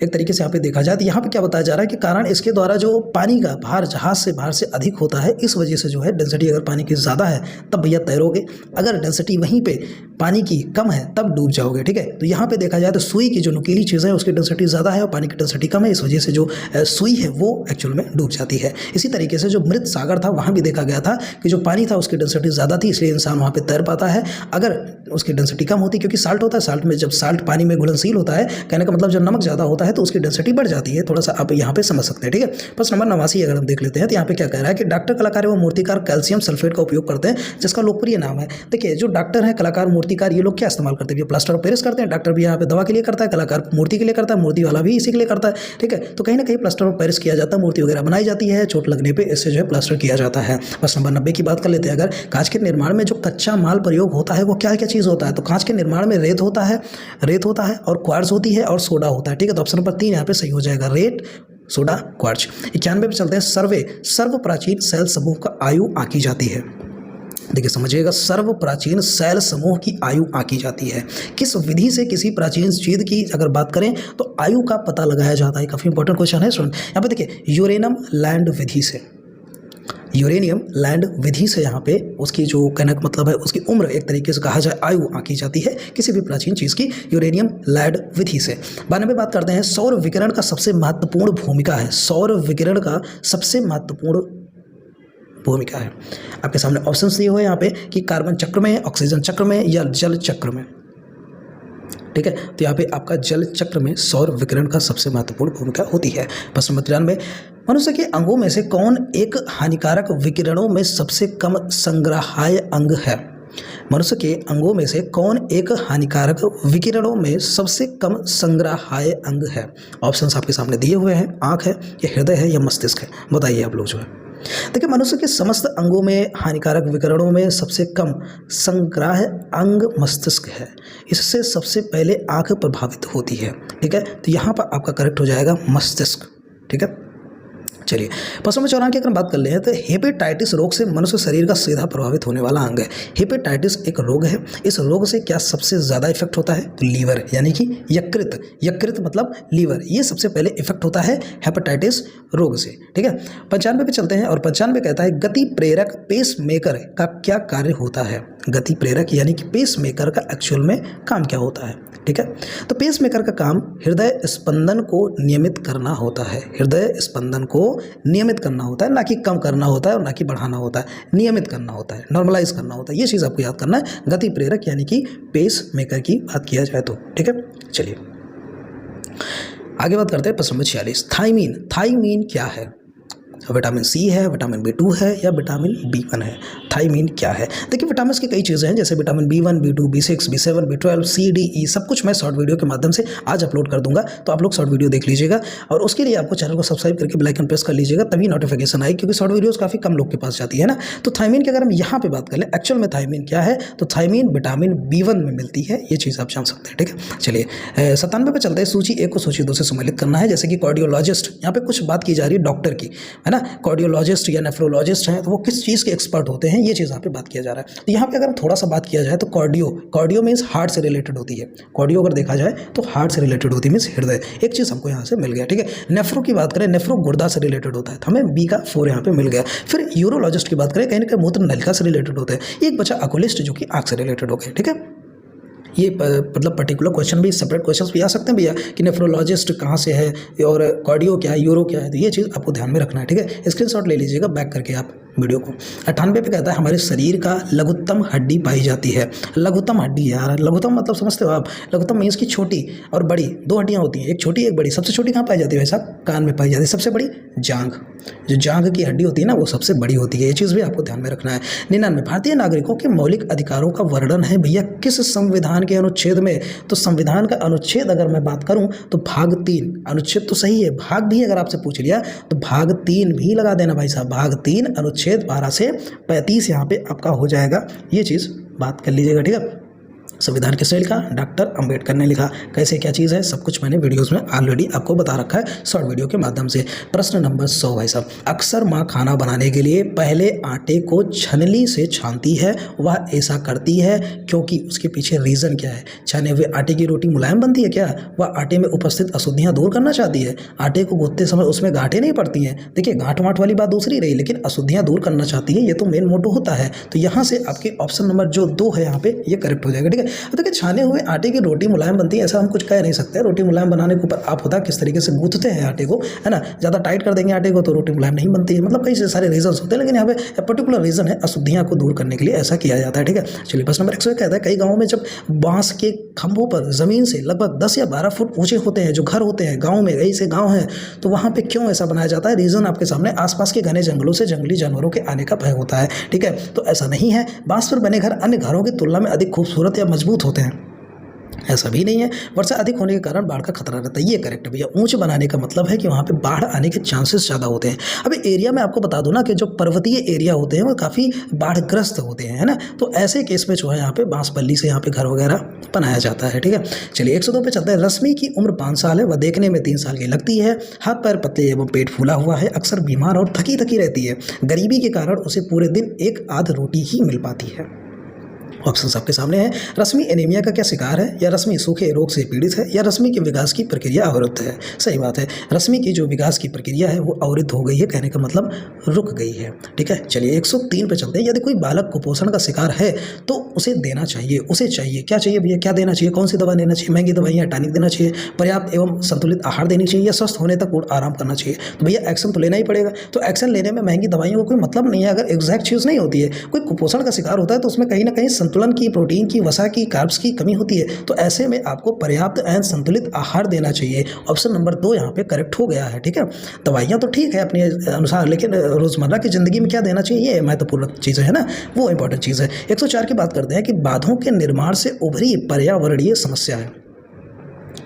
एक तरीके से यहाँ पे देखा जाए तो यहाँ पे क्या बताया जा रहा है कि कारण इसके द्वारा जो पानी का भार जहाज से भार से अधिक होता है, इस वजह से जो है डेंसिटी अगर पानी की ज़्यादा है तब भैया तैरोगे, अगर डेंसिटी वहीं पे पानी की कम है तब डूब जाओगे। ठीक है, तो यहाँ पे देखा जाए तो सुई की जो नुकीली चीज़ है उसकी डेंसिटी ज़्यादा है और पानी की डेंसिटी कम है, इस वजह से जो सुई है वो एक्चुअल में डूब जाती है। इसी तरीके से जो मृत सागर था वहाँ भी देखा गया था कि जो पानी था उसकी डेंसिटी ज़्यादा थी, इसलिए इंसान वहाँ पर तैर पाता है। अगर उसकी डेंसिटी कम होती, क्योंकि साल्ट होता है, साल्ट में जब साल्ट पानी में घुलनशील होता है, कहने का मतलब जब नमक ज़्यादा होता है तो उसकी डेंसिटी बढ़ जाती है। थोड़ा सा आप यहाँ पे समझ सकते हैं। ठीक है, प्रश्न नंबर 89 अगर हम देख लेते हैं तो यहाँ पे क्या कह रहा है कि डॉक्टर कलाकार एवं मूर्तिकार कैल्शियम सल्फेट का उपयोग करते हैं, जिसका लोकप्रिय नाम है। देखिए, जो डॉक्टर है, कलाकार, मूर्तिकार, ये लोग क्या इस्तेमाल करते हैं? प्लास्टर ऑफ पेरिस करते हैं। डॉक्टर भी यहाँ पे दवा के लिए करता है, कलाकार मूर्ति के लिए करता है, मूर्ति वाला भी इसी के लिए करता है। ठीक है, तो कहीं ना कहीं प्लास्टर ऑफ पेरिस किया जाता है, मूर्ति वगैरह बनाई जाती है, चोट लगने पर इससे जो है प्लास्टर किया जाता है। प्रश्न नंबर 90 की बात कर लेते हैं। अगर कांच के निर्माण में जो कच्चा माल प्रयोग होता है वो क्या क्या चीज़ होता है? तो कांच के निर्माण में रेत होता है और क्वार्ट्ज होती है और सोडा होता है। ठीक है, तो ऑप्शन नंबर 3 यहाँ पे सही हो जाएगा, रेत, सोडा, क्वार्ट्ज। 91 पे चलते हैं। सर्व प्राचीन शैल समूह का आयु आंकी जाती है। देखिए समझिएगा, सर्व प्राचीन शैल समूह की आयु आंकी जाती है। किस विधि से किसी प्राचीन चीज की अगर बात करें तो आयु का पता लगाया जाता है? काफी इंपॉर्टेंट क्वेश्चन है स्टूडेंट। यहाँ पे देखिए, यूरेनियम लैंड विधि से, यूरेनियम लैंड विधि से यहाँ पे उसकी जो कहने का मतलब है उसकी उम्र एक तरीके से कहा जाए आयु आंकी जाती है किसी भी प्राचीन चीज़ की यूरेनियम लैंड विधि से। 92 बात करते हैं। सौर विकिरण का सबसे महत्वपूर्ण भूमिका है। सौर विकिरण का सबसे महत्वपूर्ण भूमिका है। आपके सामने ऑप्शन दिए हुए यहाँ पे कि कार्बन चक्र में, ऑक्सीजन चक्र में या जल चक्र में। ठीक है, तो यहाँ पे आपका जल चक्र में सौर विकिरण का सबसे महत्वपूर्ण भूमिका होती है। प्रश्न नंबर 93, मनुष्य के अंगों में से कौन एक हानिकारक विकिरणों में सबसे कम संग्राह्य अंग है? मनुष्य के अंगों में से कौन एक हानिकारक विकिरणों में सबसे कम संग्राह्य अंग है? ऑप्शंस आपके सामने दिए हुए हैं। आँख है या हृदय है या मस्तिष्क है? बताइए आप लोग जो है। देखिए, मनुष्य के समस्त अंगों में हानिकारक विकिरणों में सबसे कम संग्राह्य अंग मस्तिष्क है। इससे सबसे पहले आंख प्रभावित होती है। ठीक है, तो यहाँ पर आपका करेक्ट हो जाएगा मस्तिष्क। ठीक है, चलिए प्रश्न नंबर 94 की अगर बात कर ले तो हेपेटाइटिस रोग से मनुष्य शरीर का सीधा प्रभावित होने वाला अंग है। हेपेटाइटिस एक रोग है। इस रोग से क्या सबसे ज़्यादा इफेक्ट होता है? तो लीवर, यानी कि यकृत। यकृत मतलब लीवर, ये सबसे पहले इफेक्ट होता है हेपेटाइटिस रोग से। ठीक है, 95 पे चलते हैं और 95 कहता है गति प्रेरक पेस मेकर का क्या कार्य होता है? गति प्रेरक यानी कि पेस मेकर का एक्चुअल में काम क्या होता है? ठीक है, तो पेस मेकर का काम हृदय स्पंदन को नियमित करना होता है। हृदय स्पंदन को नियमित करना होता है, ना कि कम करना होता है और ना कि बढ़ाना होता है, नियमित करना होता है, नॉर्मलाइज करना होता है। ये चीज़ आपको याद करना है, गति प्रेरक यानी कि पेस मेकर की बात किया जाए तो। ठीक है, चलिए आगे बात करते हैं। प्रश्न नंबर 46, थायमीन। थायमीन क्या है? विटामिन सी है, विटामिन B2 है या विटामिन B1 है? थायमीन क्या है? देखिए, विटामिन की कई चीज़ें हैं जैसे vitamin B1, B2, B6, B7, B12, C, D, E, सब कुछ मैं शॉर्ट वीडियो के माध्यम से आज अपलोड कर दूंगा, तो आप लोग शॉर्ट वीडियो देख लीजिएगा। और उसके लिए आपको चैनल को सब्सक्राइब करके बेल आइकन प्रेस कर लीजिएगा, तभी नोटिफिकेशन आएगी, क्योंकि शॉर्ट वीडियोज़ काफ़ी कम लोग के पास जाती है ना। तो थायमीन की अगर हम यहाँ पर बात कर लें एक्चुअल में थायमीन क्या है, तो थायमीन विटामिन B1 में मिलती है। ये चीज़ आप जान सकते हैं। ठीक है, चलिए 97 पे चलते हैं। सूची 1 को सूची 2 से सम्मिलित करना है। जैसे कि कार्डियोलॉजिस्ट, यहाँ पे कुछ बात की जा रही है डॉक्टर की, है ना। कार्डियोलॉजिस्ट या नेफ्रोलॉजिस्ट हैं तो वो किस चीज़ के एक्सपर्ट होते हैं, ये चीज़ यहाँ पे बात किया जा रहा है। तो यहाँ पे अगर थोड़ा सा बात किया जाए तो कार्डियो मीन्स हार्ट से रिलेटेड होती है। कार्डियो अगर देखा जाए तो हार्ट से रिलेटेड होती है, मीन्स हृदय। एक चीज़ हमको यहाँ से मिल गया। ठीक है, नेफ्रो की बात करें, नेफ्रो गुर्दा से रिलेटेड होता है, तो हमें B का 4 यहाँ पे मिल गया। फिर यूरोलॉजिस्ट की बात करें, कहीं ना कहीं मूत्र नलिका से रिलेटेड होता है। एक बचा अकुलिस्ट जो कि आँख से रिलेटेड हो गया। ठीक है, ये मतलब पर्टिकुलर क्वेश्चन भी, सेपरेट क्वेश्चंस भी आ सकते हैं भैया कि नेफ्रोलॉजिस्ट कहाँ से है और कार्डियो क्या है, यूरो क्या है, तो ये चीज़ आपको ध्यान में रखना है, ठीक है। स्क्रीनशॉट ले लीजिएगा बैक करके आप वीडियो को। 98 पे कहता है हमारे शरीर का लघुत्तम हड्डी पाई जाती है। लघुत्तम हड्डी यार, लघुत्तम मतलब समझते हो आप, लघुत्तम मीन्स की छोटी और बड़ी, दो हड्डियाँ होती हैं, एक छोटी एक बड़ी। सबसे छोटी कहाँ पाई जाती है भाई साहब? कान में पाई जाती है। सबसे बड़ी जांघ, जो जांघ की हड्डी होती है ना वो सबसे बड़ी होती है। ये चीज़ भी आपको ध्यान में रखना है। 99 भारतीय नागरिकों के मौलिक अधिकारों का वर्णन है भैया किस संविधान के अनुच्छेद में? तो संविधान का अनुच्छेद अगर मैं बात करूं तो भाग 3, अनुच्छेद तो सही है, भाग भी अगर आपसे पूछ लिया तो भाग 3 भी लगा देना भाई साहब। भाग 3 अनुच्छेद 12 से 35 यहाँ पे आपका हो जाएगा। ये चीज़ बात कर लीजिएगा, ठीक है। संविधान किसने लिखा? डॉक्टर अंबेडकर ने लिखा। कैसे क्या चीज़ है सब कुछ मैंने वीडियोस में ऑलरेडी आपको बता रखा है शॉर्ट वीडियो के माध्यम से। प्रश्न नंबर 100 भाई साहब, अक्सर माँ खाना बनाने के लिए पहले आटे को छनली से छानती है, वह ऐसा करती है क्योंकि उसके पीछे रीज़न क्या है? छाने हुए आटे की रोटी मुलायम बनती है क्या? वह आटे में उपस्थित अशुद्धियाँ दूर करना चाहती है? आटे को गूंथते समय उसमें गांठें नहीं पड़ती हैं? देखिए गांठ वाँठ वाली बात दूसरी रही, लेकिन अशुद्धियाँ दूर करना चाहती है, ये तो मेन मोटो होता है। तो यहाँ से आपके ऑप्शन नंबर जो 2 है यहाँ पे ये करेक्ट हो जाएगा, ठीक है। देखिए छाने हुए आटे की रोटी मुलायम बनती है ऐसा हम कुछ कह नहीं सकते। रोटी मुलायम बनाने के ऊपर आप होता है किस तरीके से गूंथते हैं आटे को, है ना। ज़्यादा टाइट कर देंगे आटे को तो रोटी मुलायम नहीं बनती है। मतलब कई सारे रीजंस होते हैं, लेकिन यहाँ पे पर्टिकुलर रीजन है अशुद्धियाँ को दूर करने के लिए ऐसा किया जाता है, ठीक है। चलिए प्रश्न नंबर 100 कहता है कई गाँवों में जब बांस के खंभों पर जमीन से लगभग 10 या 12 फुट ऊंचे होते हैं जो घर होते हैं गाँव में, कई से गाँव हैं, तो वहाँ पे क्यों ऐसा बनाया जाता है? रीजन आपके सामने, आसपास के घने जंगलों से जंगली जानवरों के आने का भय होता है, ठीक है। तो ऐसा नहीं है, बांस पर बने घर अन्य घरों की तुलना में अधिक खूबसूरत या मजबूत होते हैं, ऐसा भी नहीं है। वर्षा अधिक होने के कारण बाढ़ का खतरा रहता है, ये करेक्ट है भैया। ऊंच बनाने का मतलब है कि वहाँ पे बाढ़ आने के चांसेस ज़्यादा होते हैं। अभी एरिया में आपको बता दूं ना कि जो पर्वतीय एरिया होते हैं वो काफ़ी बाढ़ग्रस्त होते हैं, है ना। तो ऐसे केस में जो है यहाँ पे बांस बल्ली से यहाँ पे घर वगैरह बनाया जाता है, ठीक है। चलिए 102 पे चलते हैं। रश्मि की उम्र 5 साल है, वह देखने में 3 साल की लगती है, हाथ पैर पतले एवं पेट फूला हुआ है, अक्सर बीमार और थकी थकी रहती है। गरीबी के कारण उसे पूरे दिन एक आध रोटी ही मिल पाती है। ऑप्शन आपके सामने है। रश्मि एनीमिया का क्या शिकार है, या रश्मि सूखे रोग से पीड़ित है, या रश्मि के विकास की प्रक्रिया अवरुद्ध है? सही बात है, रश्मि की जो विकास की प्रक्रिया है वो अवरुद्ध हो गई है, कहने का मतलब रुक गई है, ठीक है। चलिए 103 पे चलते हैं। यदि कोई बालक कुपोषण का शिकार है तो उसे देना चाहिए, उसे चाहिए क्या चाहिए भैया, क्या देना चाहिए, कौन सी दवा देना चाहिए? महंगी दवाइयाँ टॉनिक देना चाहिए, पर्याप्त एवं संतुलित आहार देनी चाहिए, या स्वस्थ होने तक पूर्ण आराम करना चाहिए? तो भैया एक्शन तो लेना ही पड़ेगा। तो एक्शन लेने में महंगी दवाइयों का कोई मतलब नहीं है अगर एग्जैक्ट चीज़ नहीं होती है। कोई कुपोषण का शिकार होता है तो उसमें कहीं ना कहीं संतुलन की, प्रोटीन की, वसा की, कार्ब्स की कमी होती है। तो ऐसे में आपको पर्याप्त एवं संतुलित आहार देना चाहिए। ऑप्शन नंबर 2 यहाँ पे करेक्ट हो गया है, ठीक है। दवाइयाँ तो ठीक है अपने अनुसार, लेकिन रोजमर्रा की जिंदगी में क्या देना चाहिए, ये महत्वपूर्ण चीज़ है ना, वो इंपॉर्टेंट चीज़ है। 104 की बात करते हैं कि बांधों के निर्माण से उभरी पर्यावरणीय समस्या है,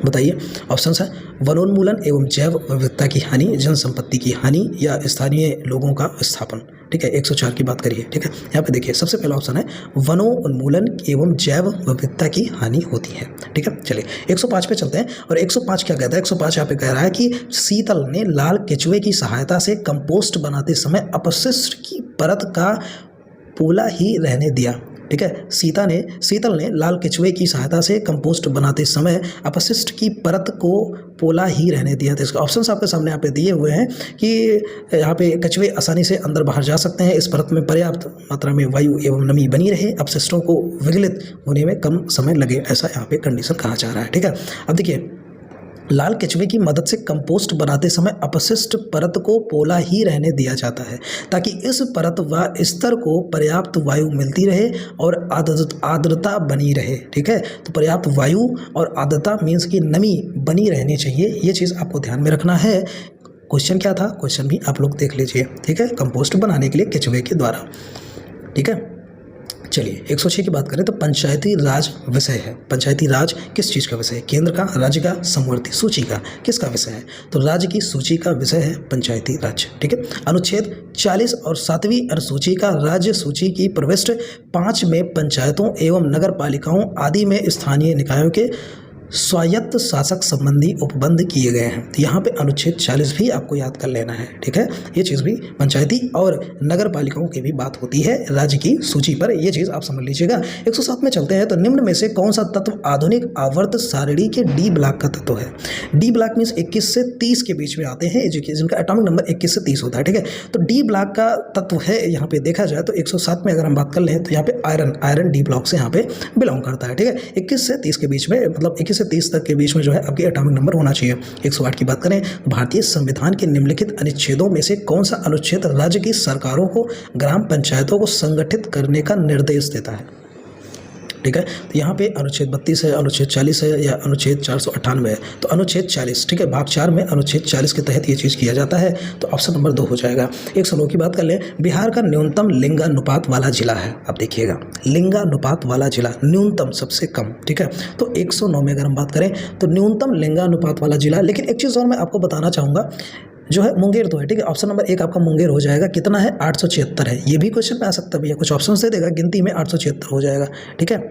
बताइए। ऑप्शन है वनोन्मूलन एवं जैव विविधता की हानि, जनसंपत्ति की हानि, या स्थानीय लोगों का विस्थापन, ठीक है। 104 की बात करिए, ठीक है। यहाँ पे देखिए सबसे पहला ऑप्शन है वनोन्मूलन एवं जैव विविधता की हानि होती है, ठीक है। चलिए 105 पे चलते हैं। और 105 क्या कहता है? 105 यहाँ पे कह रहा है कि शीतल ने लाल केचुए की सहायता से कंपोस्ट बनाते समय अपशिष्ट की परत का पोला ही रहने दिया, ठीक है। शीतल ने लाल केचुए की सहायता से कंपोस्ट बनाते समय अपशिष्ट की परत को पोला ही रहने दिया। तो इसका ऑप्शंस आपके सामने यहाँ पे दिए हुए हैं कि यहाँ पे कछुए आसानी से अंदर बाहर जा सकते हैं, इस परत में पर्याप्त मात्रा में वायु एवं नमी बनी रहे, अपशिष्टों को विगलित होने में कम समय लगे, ऐसा यहाँ पे कंडीशन कहा जा रहा है, ठीक है। अब देखिए लाल केचुए की मदद से कंपोस्ट बनाते समय अपशिष्ट परत को पोला ही रहने दिया जाता है ताकि इस परत व स्तर को पर्याप्त वायु मिलती रहे और आर्द्रता बनी रहे, ठीक है। तो पर्याप्त वायु और आर्द्रता मीन्स की नमी बनी रहनी चाहिए, ये चीज़ आपको ध्यान में रखना है। क्वेश्चन क्या था, क्वेश्चन भी आप लोग देख लीजिए, ठीक है, कंपोस्ट बनाने के लिए केचुए के द्वारा, ठीक है। चलिए 106 की बात करें तो पंचायती राज विषय है। पंचायती राज किस चीज़ का विषय है? केंद्र का, राज्य का, समवर्ती सूची का, किसका विषय है? तो राज्य की सूची का विषय है पंचायती राज, ठीक है। अनुच्छेद 40 और 7वीं अनुसूची का राज्य सूची की प्रविष्ट 5 में पंचायतों एवं नगर पालिकाओं आदि में स्थानीय निकायों के स्वायत्त शासक संबंधी उपबंध किए गए हैं। तो यहाँ पे अनुच्छेद 40 भी आपको याद कर लेना है, ठीक है। ये चीज़ भी पंचायती और नगर पालिकाओं की भी बात होती है राज्य की सूची पर, ये चीज़ आप समझ लीजिएगा। 107 में चलते हैं। तो निम्न में से कौन सा तत्व आधुनिक आवर्त सारणी के डी ब्लॉक का तत्व है? डी ब्लॉक मीन्स 21 से 30 के बीच में आते हैं, जिनका एटॉमिक नंबर 21 से 30 होता है, ठीक है। तो डी ब्लॉक का तत्व है यहाँ पे देखा जाए तो 107 में अगर हम बात कर लें तो यहाँ पे आयरन डी ब्लॉक से यहाँ पे बिलोंग करता है, ठीक है। 21 से 30 के बीच में, मतलब 21 से 30 तक के बीच में जो है आपकी एटॉमिक नंबर होना चाहिए। 108 की बात करें तो भारतीय संविधान के निम्नलिखित अनुच्छेदों में से कौन सा अनुच्छेद राज्य की सरकारों को ग्राम पंचायतों को संगठित करने का निर्देश देता है? ठीक है। तो यहाँ पे अनुच्छेद 32 है, अनुच्छेद 40 है या अनुच्छेद 498 है। तो अनुच्छेद 40, ठीक है, भाग 4 में अनुच्छेद 40 के तहत ये चीज़ किया जाता है। तो ऑप्शन नंबर 2 हो जाएगा। 109 की बात कर लें। बिहार का न्यूनतम लिंगानुपात वाला जिला है, आप देखिएगा, लिंगानुपात वाला जिला, न्यूनतम सबसे कम, ठीक है। तो 109 में अगर हम बात करें तो न्यूनतम लिंगानुपात वाला जिला। लेकिन एक चीज़ और मैं आपको बताना चाहूँगा, जो है मुंगेर तो है, ठीक है। ऑप्शन नंबर 1 आपका मुंगेर हो जाएगा। कितना है? 876 है। ये भी क्वेश्चन में आ सकता है भैया, कुछ ऑप्शन दे देगा, गिनती में 876 हो जाएगा, ठीक है।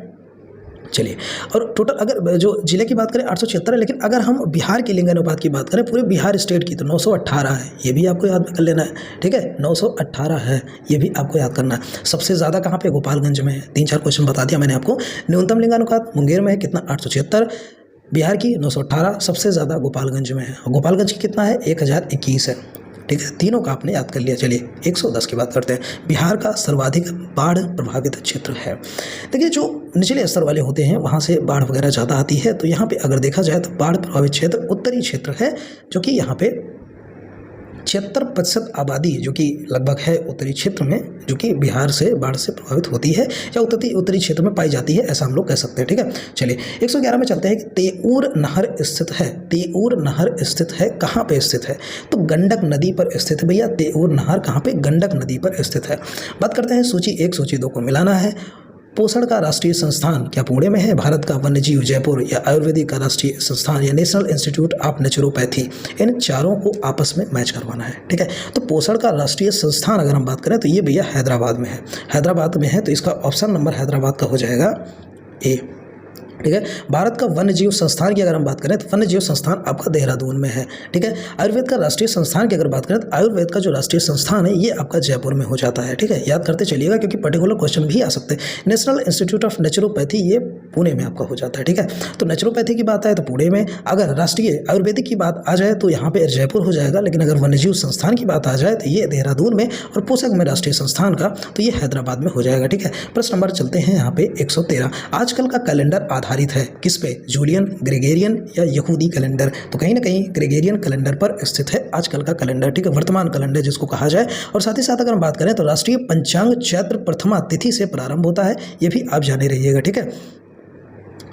चलिए, और टोटल अगर जो जिले की बात करें 876 है, लेकिन अगर हम बिहार के लिंगानुपात की बात करें पूरे बिहार स्टेट की तो 918 है। ये भी आपको याद कर लेना है, ठीक है। 918 है, ये भी आपको याद करना है। सबसे ज़्यादा कहाँ पे? गोपालगंज में है। 3-4 क्वेश्चन बता दिया मैंने आपको। न्यूनतम लिंगानुपात मुंगेर में है, कितना? 876। बिहार की 918, सबसे ज़्यादा गोपालगंज में है। और गोपालगंज की कितना है? 1021 है, ठीक है। तीनों का आपने याद कर लिया। चलिए 110 की बात करते हैं। बिहार का सर्वाधिक बाढ़ प्रभावित क्षेत्र है। देखिए, जो निचले स्तर वाले होते हैं वहाँ से बाढ़ वगैरह ज़्यादा आती है। तो यहाँ पे अगर देखा जाए तो बाढ़ प्रभावित क्षेत्र उत्तरी क्षेत्र है, जो कि यहाँ पे 76% आबादी जो कि लगभग है उत्तरी क्षेत्र में, जो कि बिहार से बाढ़ से प्रभावित होती है या उत्तरी क्षेत्र में पाई जाती है, ऐसा हम लोग कह सकते हैं, ठीक है। चलिए 111 में चलते हैं कि तेऊर नहर स्थित है। तेऊर नहर स्थित है, कहाँ पे स्थित है? तो गंडक नदी पर स्थित है भैया। तेऊर नहर कहाँ पे? गंडक नदी पर स्थित है। बात करते हैं सूची 1 सूची 2 को मिलाना है। पोषण का राष्ट्रीय संस्थान क्या पुणे में है? भारत का वन्यजीव जयपुर या आयुर्वेदिक का राष्ट्रीय संस्थान या नेशनल इंस्टीट्यूट ऑफ नेचुरोपैथी, इन चारों को आपस में मैच करवाना है, ठीक है। तो पोषण का राष्ट्रीय संस्थान अगर हम बात करें तो ये भैया हैदराबाद में है। हैदराबाद में है, तो इसका ऑप्शन नंबर हैदराबाद का हो जाएगा ए, ठीक है। भारत का वन्यजीव संस्थान की अगर हम बात करें तो वन्यजीव संस्थान आपका देहरादून में है, ठीक है। आयुर्वेद का राष्ट्रीय संस्थान की अगर बात करें तो आयुर्वेद का जो राष्ट्रीय संस्थान है ये आपका जयपुर में हो जाता है, ठीक है। याद करते चलिएगा क्योंकि पर्टिकुलर क्वेश्चन भी आ सकते हैं। नेशनल इंस्टीट्यूट ऑफ नेचुरोपैथी ये पुणे में आपका हो जाता है, ठीक है। तो नेचुरोपैथी की बात आए तो पुणे में, अगर राष्ट्रीय आयुर्वेदिक की बात आ जाए तो यहाँ पे जयपुर हो जाएगा, लेकिन अगर वन्यजीव संस्थान की बात आ जाए तो ये देहरादून में, और पोषक में राष्ट्रीय संस्थान का तो ये हैदराबाद में हो जाएगा, ठीक है। प्रश्न नंबर चलते हैं यहाँ पे 113। आजकल का कैलेंडर आधारित है किस पे? जूलियन, ग्रेगोरियन या यहूदी कैलेंडर? तो कहीं ना कहीं ग्रेगोरियन कैलेंडर पर स्थित है आजकल का कैलेंडर, ठीक है, वर्तमान कैलेंडर जिसको कहा जाए। और साथ ही साथ अगर हम बात करें तो राष्ट्रीय पंचांग चैत्र प्रथमा तिथि से प्रारंभ होता है, ये भी आप जाने रहिएगा, ठीक है।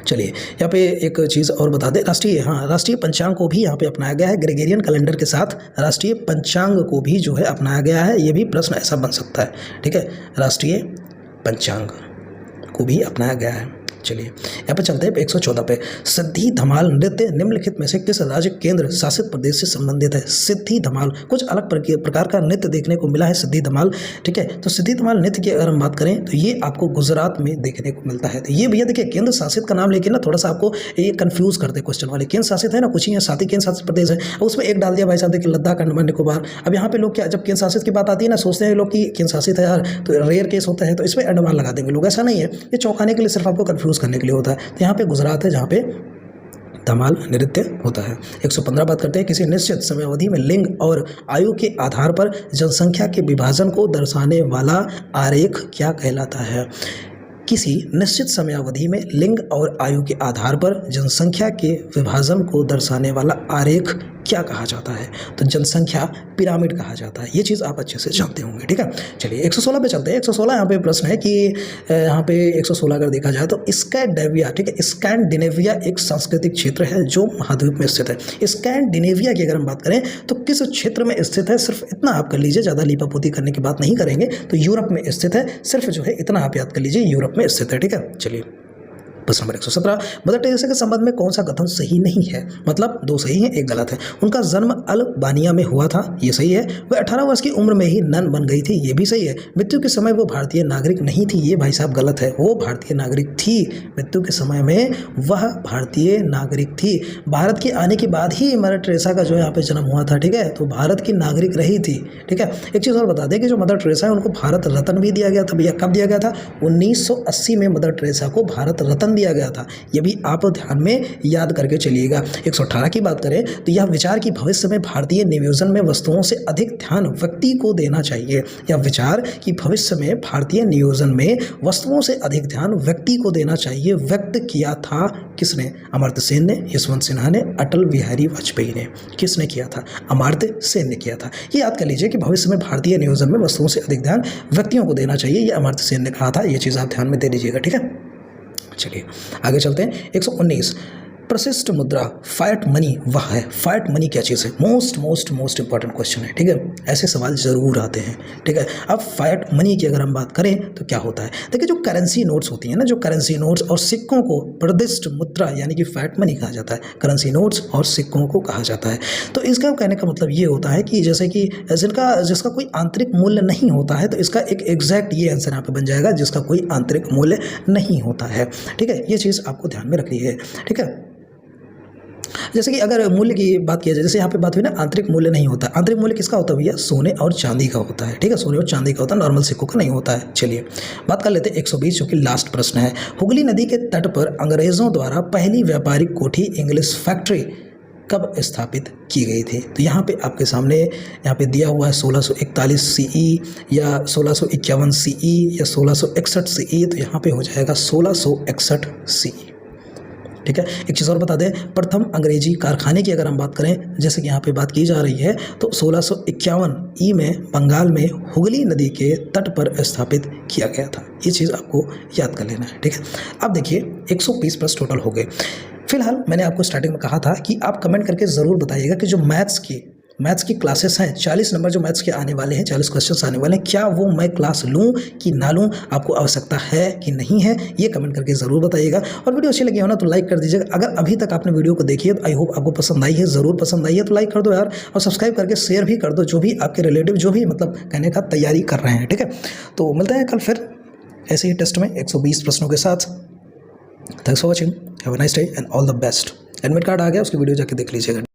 चलिए यहाँ पे एक चीज़ और बता दें, राष्ट्रीय पंचांग को भी यहाँ पे अपनाया गया है। ग्रेगोरियन कैलेंडर के साथ राष्ट्रीय पंचांग को भी जो है अपनाया गया है, ये भी प्रश्न ऐसा बन सकता है, ठीक है। राष्ट्रीय पंचांग को भी अपनाया गया है। चलिए यहाँ पे चलते हैं 114 पे। सिद्धि धमाल नृत्य निम्नलिखित में से किस राज्य केंद्र शासित प्रदेश से संबंधित है? सिद्धि धमाल, कुछ अलग प्रकार का नृत्य देखने को मिला है सिद्धि धमाल, ठीक है। तो सिद्धि धमाल नृत्य की अगर हम बात करें तो ये आपको गुजरात में देखने को मिलता है। तो ये भैया देखिए केंद्र शासित का नाम लेके ना थोड़ा सा आपको ये कंफ्यूज करते क्वेश्चन वाले। केंद्र शासित है ना, कुछ ही है, साथ ही केंद्र शासित प्रदेश है, उसमें एक डाल दिया भाई साहब देखिए लद्दाख अंडमान निकोबार। अब यहाँ पे लोग क्या, जब केंद्र शासित की बात आती है ना, सोचते हैं लोग कि केंद्र शासित है यार, तो रेयर केस होता है, तो इसमें अंडमान लगा देंगे लोग। ऐसा नहीं है, ये चौंकाने के लिए, सिर्फ आपको कंफ्यूज करने के लिए होता है। तो यहाँ पे गुजरात है जहाँ पे धमाल नृत्य होता है। 115 बात करते हैं। किसी निश्चित समयावधि में लिंग और आयु के आधार पर जनसंख्या के विभाजन को दर्शाने वाला आरेख क्या कहलाता है? किसी निश्चित समयावधि में लिंग और आयु के आधार पर जनसंख्या के विभाजन को दर्शाने वाला आरेख क्या कहा जाता है? तो जनसंख्या पिरामिड कहा जाता है। ये चीज़ आप अच्छे से जानते होंगे, ठीक है। चलिए 116 पे चलते हैं। 116 यहाँ पे प्रश्न है कि यहाँ पे 116 अगर देखा जाए तो स्कैंडिनेविया, ठीक है, स्कैंडिनेविया एक सांस्कृतिक क्षेत्र है जो महाद्वीप में स्थित है। स्कैंडिनेविया की अगर हम बात करें तो किस क्षेत्र में स्थित है? सिर्फ इतना आप कर लीजिए, ज़्यादा लीपापोती करने की बात नहीं करेंगे। तो यूरोप में स्थित है, सिर्फ जो है इतना आप याद कर लीजिए, यूरोप में स्थित है, ठीक है। चलिए प्रश्न नंबर 117, मदर टेरेसा के संबंध में कौन सा कथन सही नहीं है? मतलब 2 सही है, 1 गलत है। उनका जन्म अल्बानिया में हुआ था, ये सही है। वह 18 वर्ष की उम्र में ही नन बन गई थी, ये भी सही है। मृत्यु के समय वो भारतीय नागरिक नहीं थी, ये भाई साहब गलत है। वो भारतीय नागरिक थी, मृत्यु के समय में वह भारतीय नागरिक थी। भारत के आने के बाद ही मदर टेरेसा का जो यहाँ पे जन्म हुआ था, ठीक है, तो भारत की नागरिक रही थी, ठीक है। एक चीज़ और बता दें कि जो मदर टेरेसा है उनको भारत रत्न भी दिया गया था। भैया कब दिया गया था? 1980 में मदर टेरेसा को भारत रत्न दिया गया था, ये भी आप ध्यान में याद करके चलिएगा। 118 की बात करें तो यह विचार कि भविष्य में भारतीय नियोजन में वस्तुओं से अधिक ध्यान व्यक्ति को देना चाहिए। यह विचार कि भविष्य में भारतीय नियोजन में वस्तुओं से अधिक ध्यान व्यक्ति को देना चाहिए व्यक्त किया था किसने? अमर्त्य सेन ने, यशवंत सिन्हा ने, अटल बिहारी वाजपेयी ने। किसने किया था? अमर्त्य सेन ने किया था। ये याद कर लीजिए कि भविष्य में भारतीय नियोजन में वस्तुओं से अधिक ध्यान व्यक्तियों को देना चाहिए, ये अमर्त्य सेन ने कहा था। ये चीज़ आप ध्यान में दे लीजिएगा, ठीक है। चलिए आगे चलते हैं। 119, प्रशिष्ट मुद्रा फाइट मनी वह है। फाइट मनी क्या चीज़ है? मोस्ट इंपॉर्टेंट क्वेश्चन है, ठीक है। ऐसे सवाल जरूर आते हैं, ठीक है। अब फाइट मनी की अगर हम बात करें तो क्या होता है? देखिए जो करेंसी नोट्स होती हैं ना, जो करेंसी नोट्स और सिक्कों को प्रतिष्ठ मुद्रा यानी कि फाइट मनी कहा जाता है। करेंसी नोट्स और सिक्कों को कहा जाता है। तो इसका कहने का मतलब ये होता है कि जैसे कि जिसका कोई आंतरिक मूल्य नहीं होता है, तो इसका एक एग्जैक्ट ये आंसर यहाँ पे बन जाएगा, जिसका कोई आंतरिक मूल्य नहीं होता है, ठीक है। ये चीज़ आपको ध्यान में रखनी है, ठीक है। जैसे कि अगर मूल्य की बात किया जाए, जैसे यहाँ पे बात हुई ना, आंतरिक मूल्य नहीं होता। आंतरिक मूल्य किसका होता है भैया? सोने और चांदी का होता है, ठीक है। सोने और चांदी का होता है, नॉर्मल सिक्कों का नहीं होता है। चलिए बात कर लेते हैं 120, जो कि लास्ट प्रश्न है। हुगली नदी के तट पर अंग्रेजों द्वारा पहली व्यापारिक कोठी इंग्लिश फैक्ट्री कब स्थापित की गई थी? तो यहाँ पे आपके सामने यहाँ पे दिया हुआ है 1641 सीई या 1651 सीई या 1661 सीई, तो यहाँ पे हो जाएगा 1661 सीई, ठीक है। एक चीज़ और बता दें, प्रथम अंग्रेजी कारखाने की अगर हम बात करें, जैसे कि यहाँ पे बात की जा रही है, तो 1651 ई में बंगाल में हुगली नदी के तट पर स्थापित किया गया था। ये चीज़ आपको याद कर लेना है, ठीक है। अब देखिए 120 प्लस टोटल हो गए। फिलहाल मैंने आपको स्टार्टिंग में कहा था कि आप कमेंट करके ज़रूर बताइएगा कि जो मैथ्स की क्लासेस हैं, 40 नंबर जो मैथ्स के आने वाले हैं, 40 क्वेश्चंस आने वाले हैं, क्या वो मैं क्लास लूँ कि ना लूँ? आपको आवश्यकता है कि नहीं है, ये कमेंट करके ज़रूर बताइएगा। और वीडियो अच्छी लगी हो ना तो लाइक कर दीजिएगा। अगर अभी तक आपने वीडियो को देखी है तो आई होप आपको पसंद आई है, ज़रूर पसंद आई है तो लाइक कर दो यार, और सब्सक्राइब करके शेयर भी कर दो, जो भी आपके रिलेटिव जो भी मतलब कहने का तैयारी कर रहे हैं, ठीक है। तो मिलते हैं कल फिर ऐसे ही टेस्ट में 120 प्रश्नों के साथ। Thanks for watching, have a nice day and all the best. Admit card आ गया, उसकी वीडियो जाके देख लीजिएगा।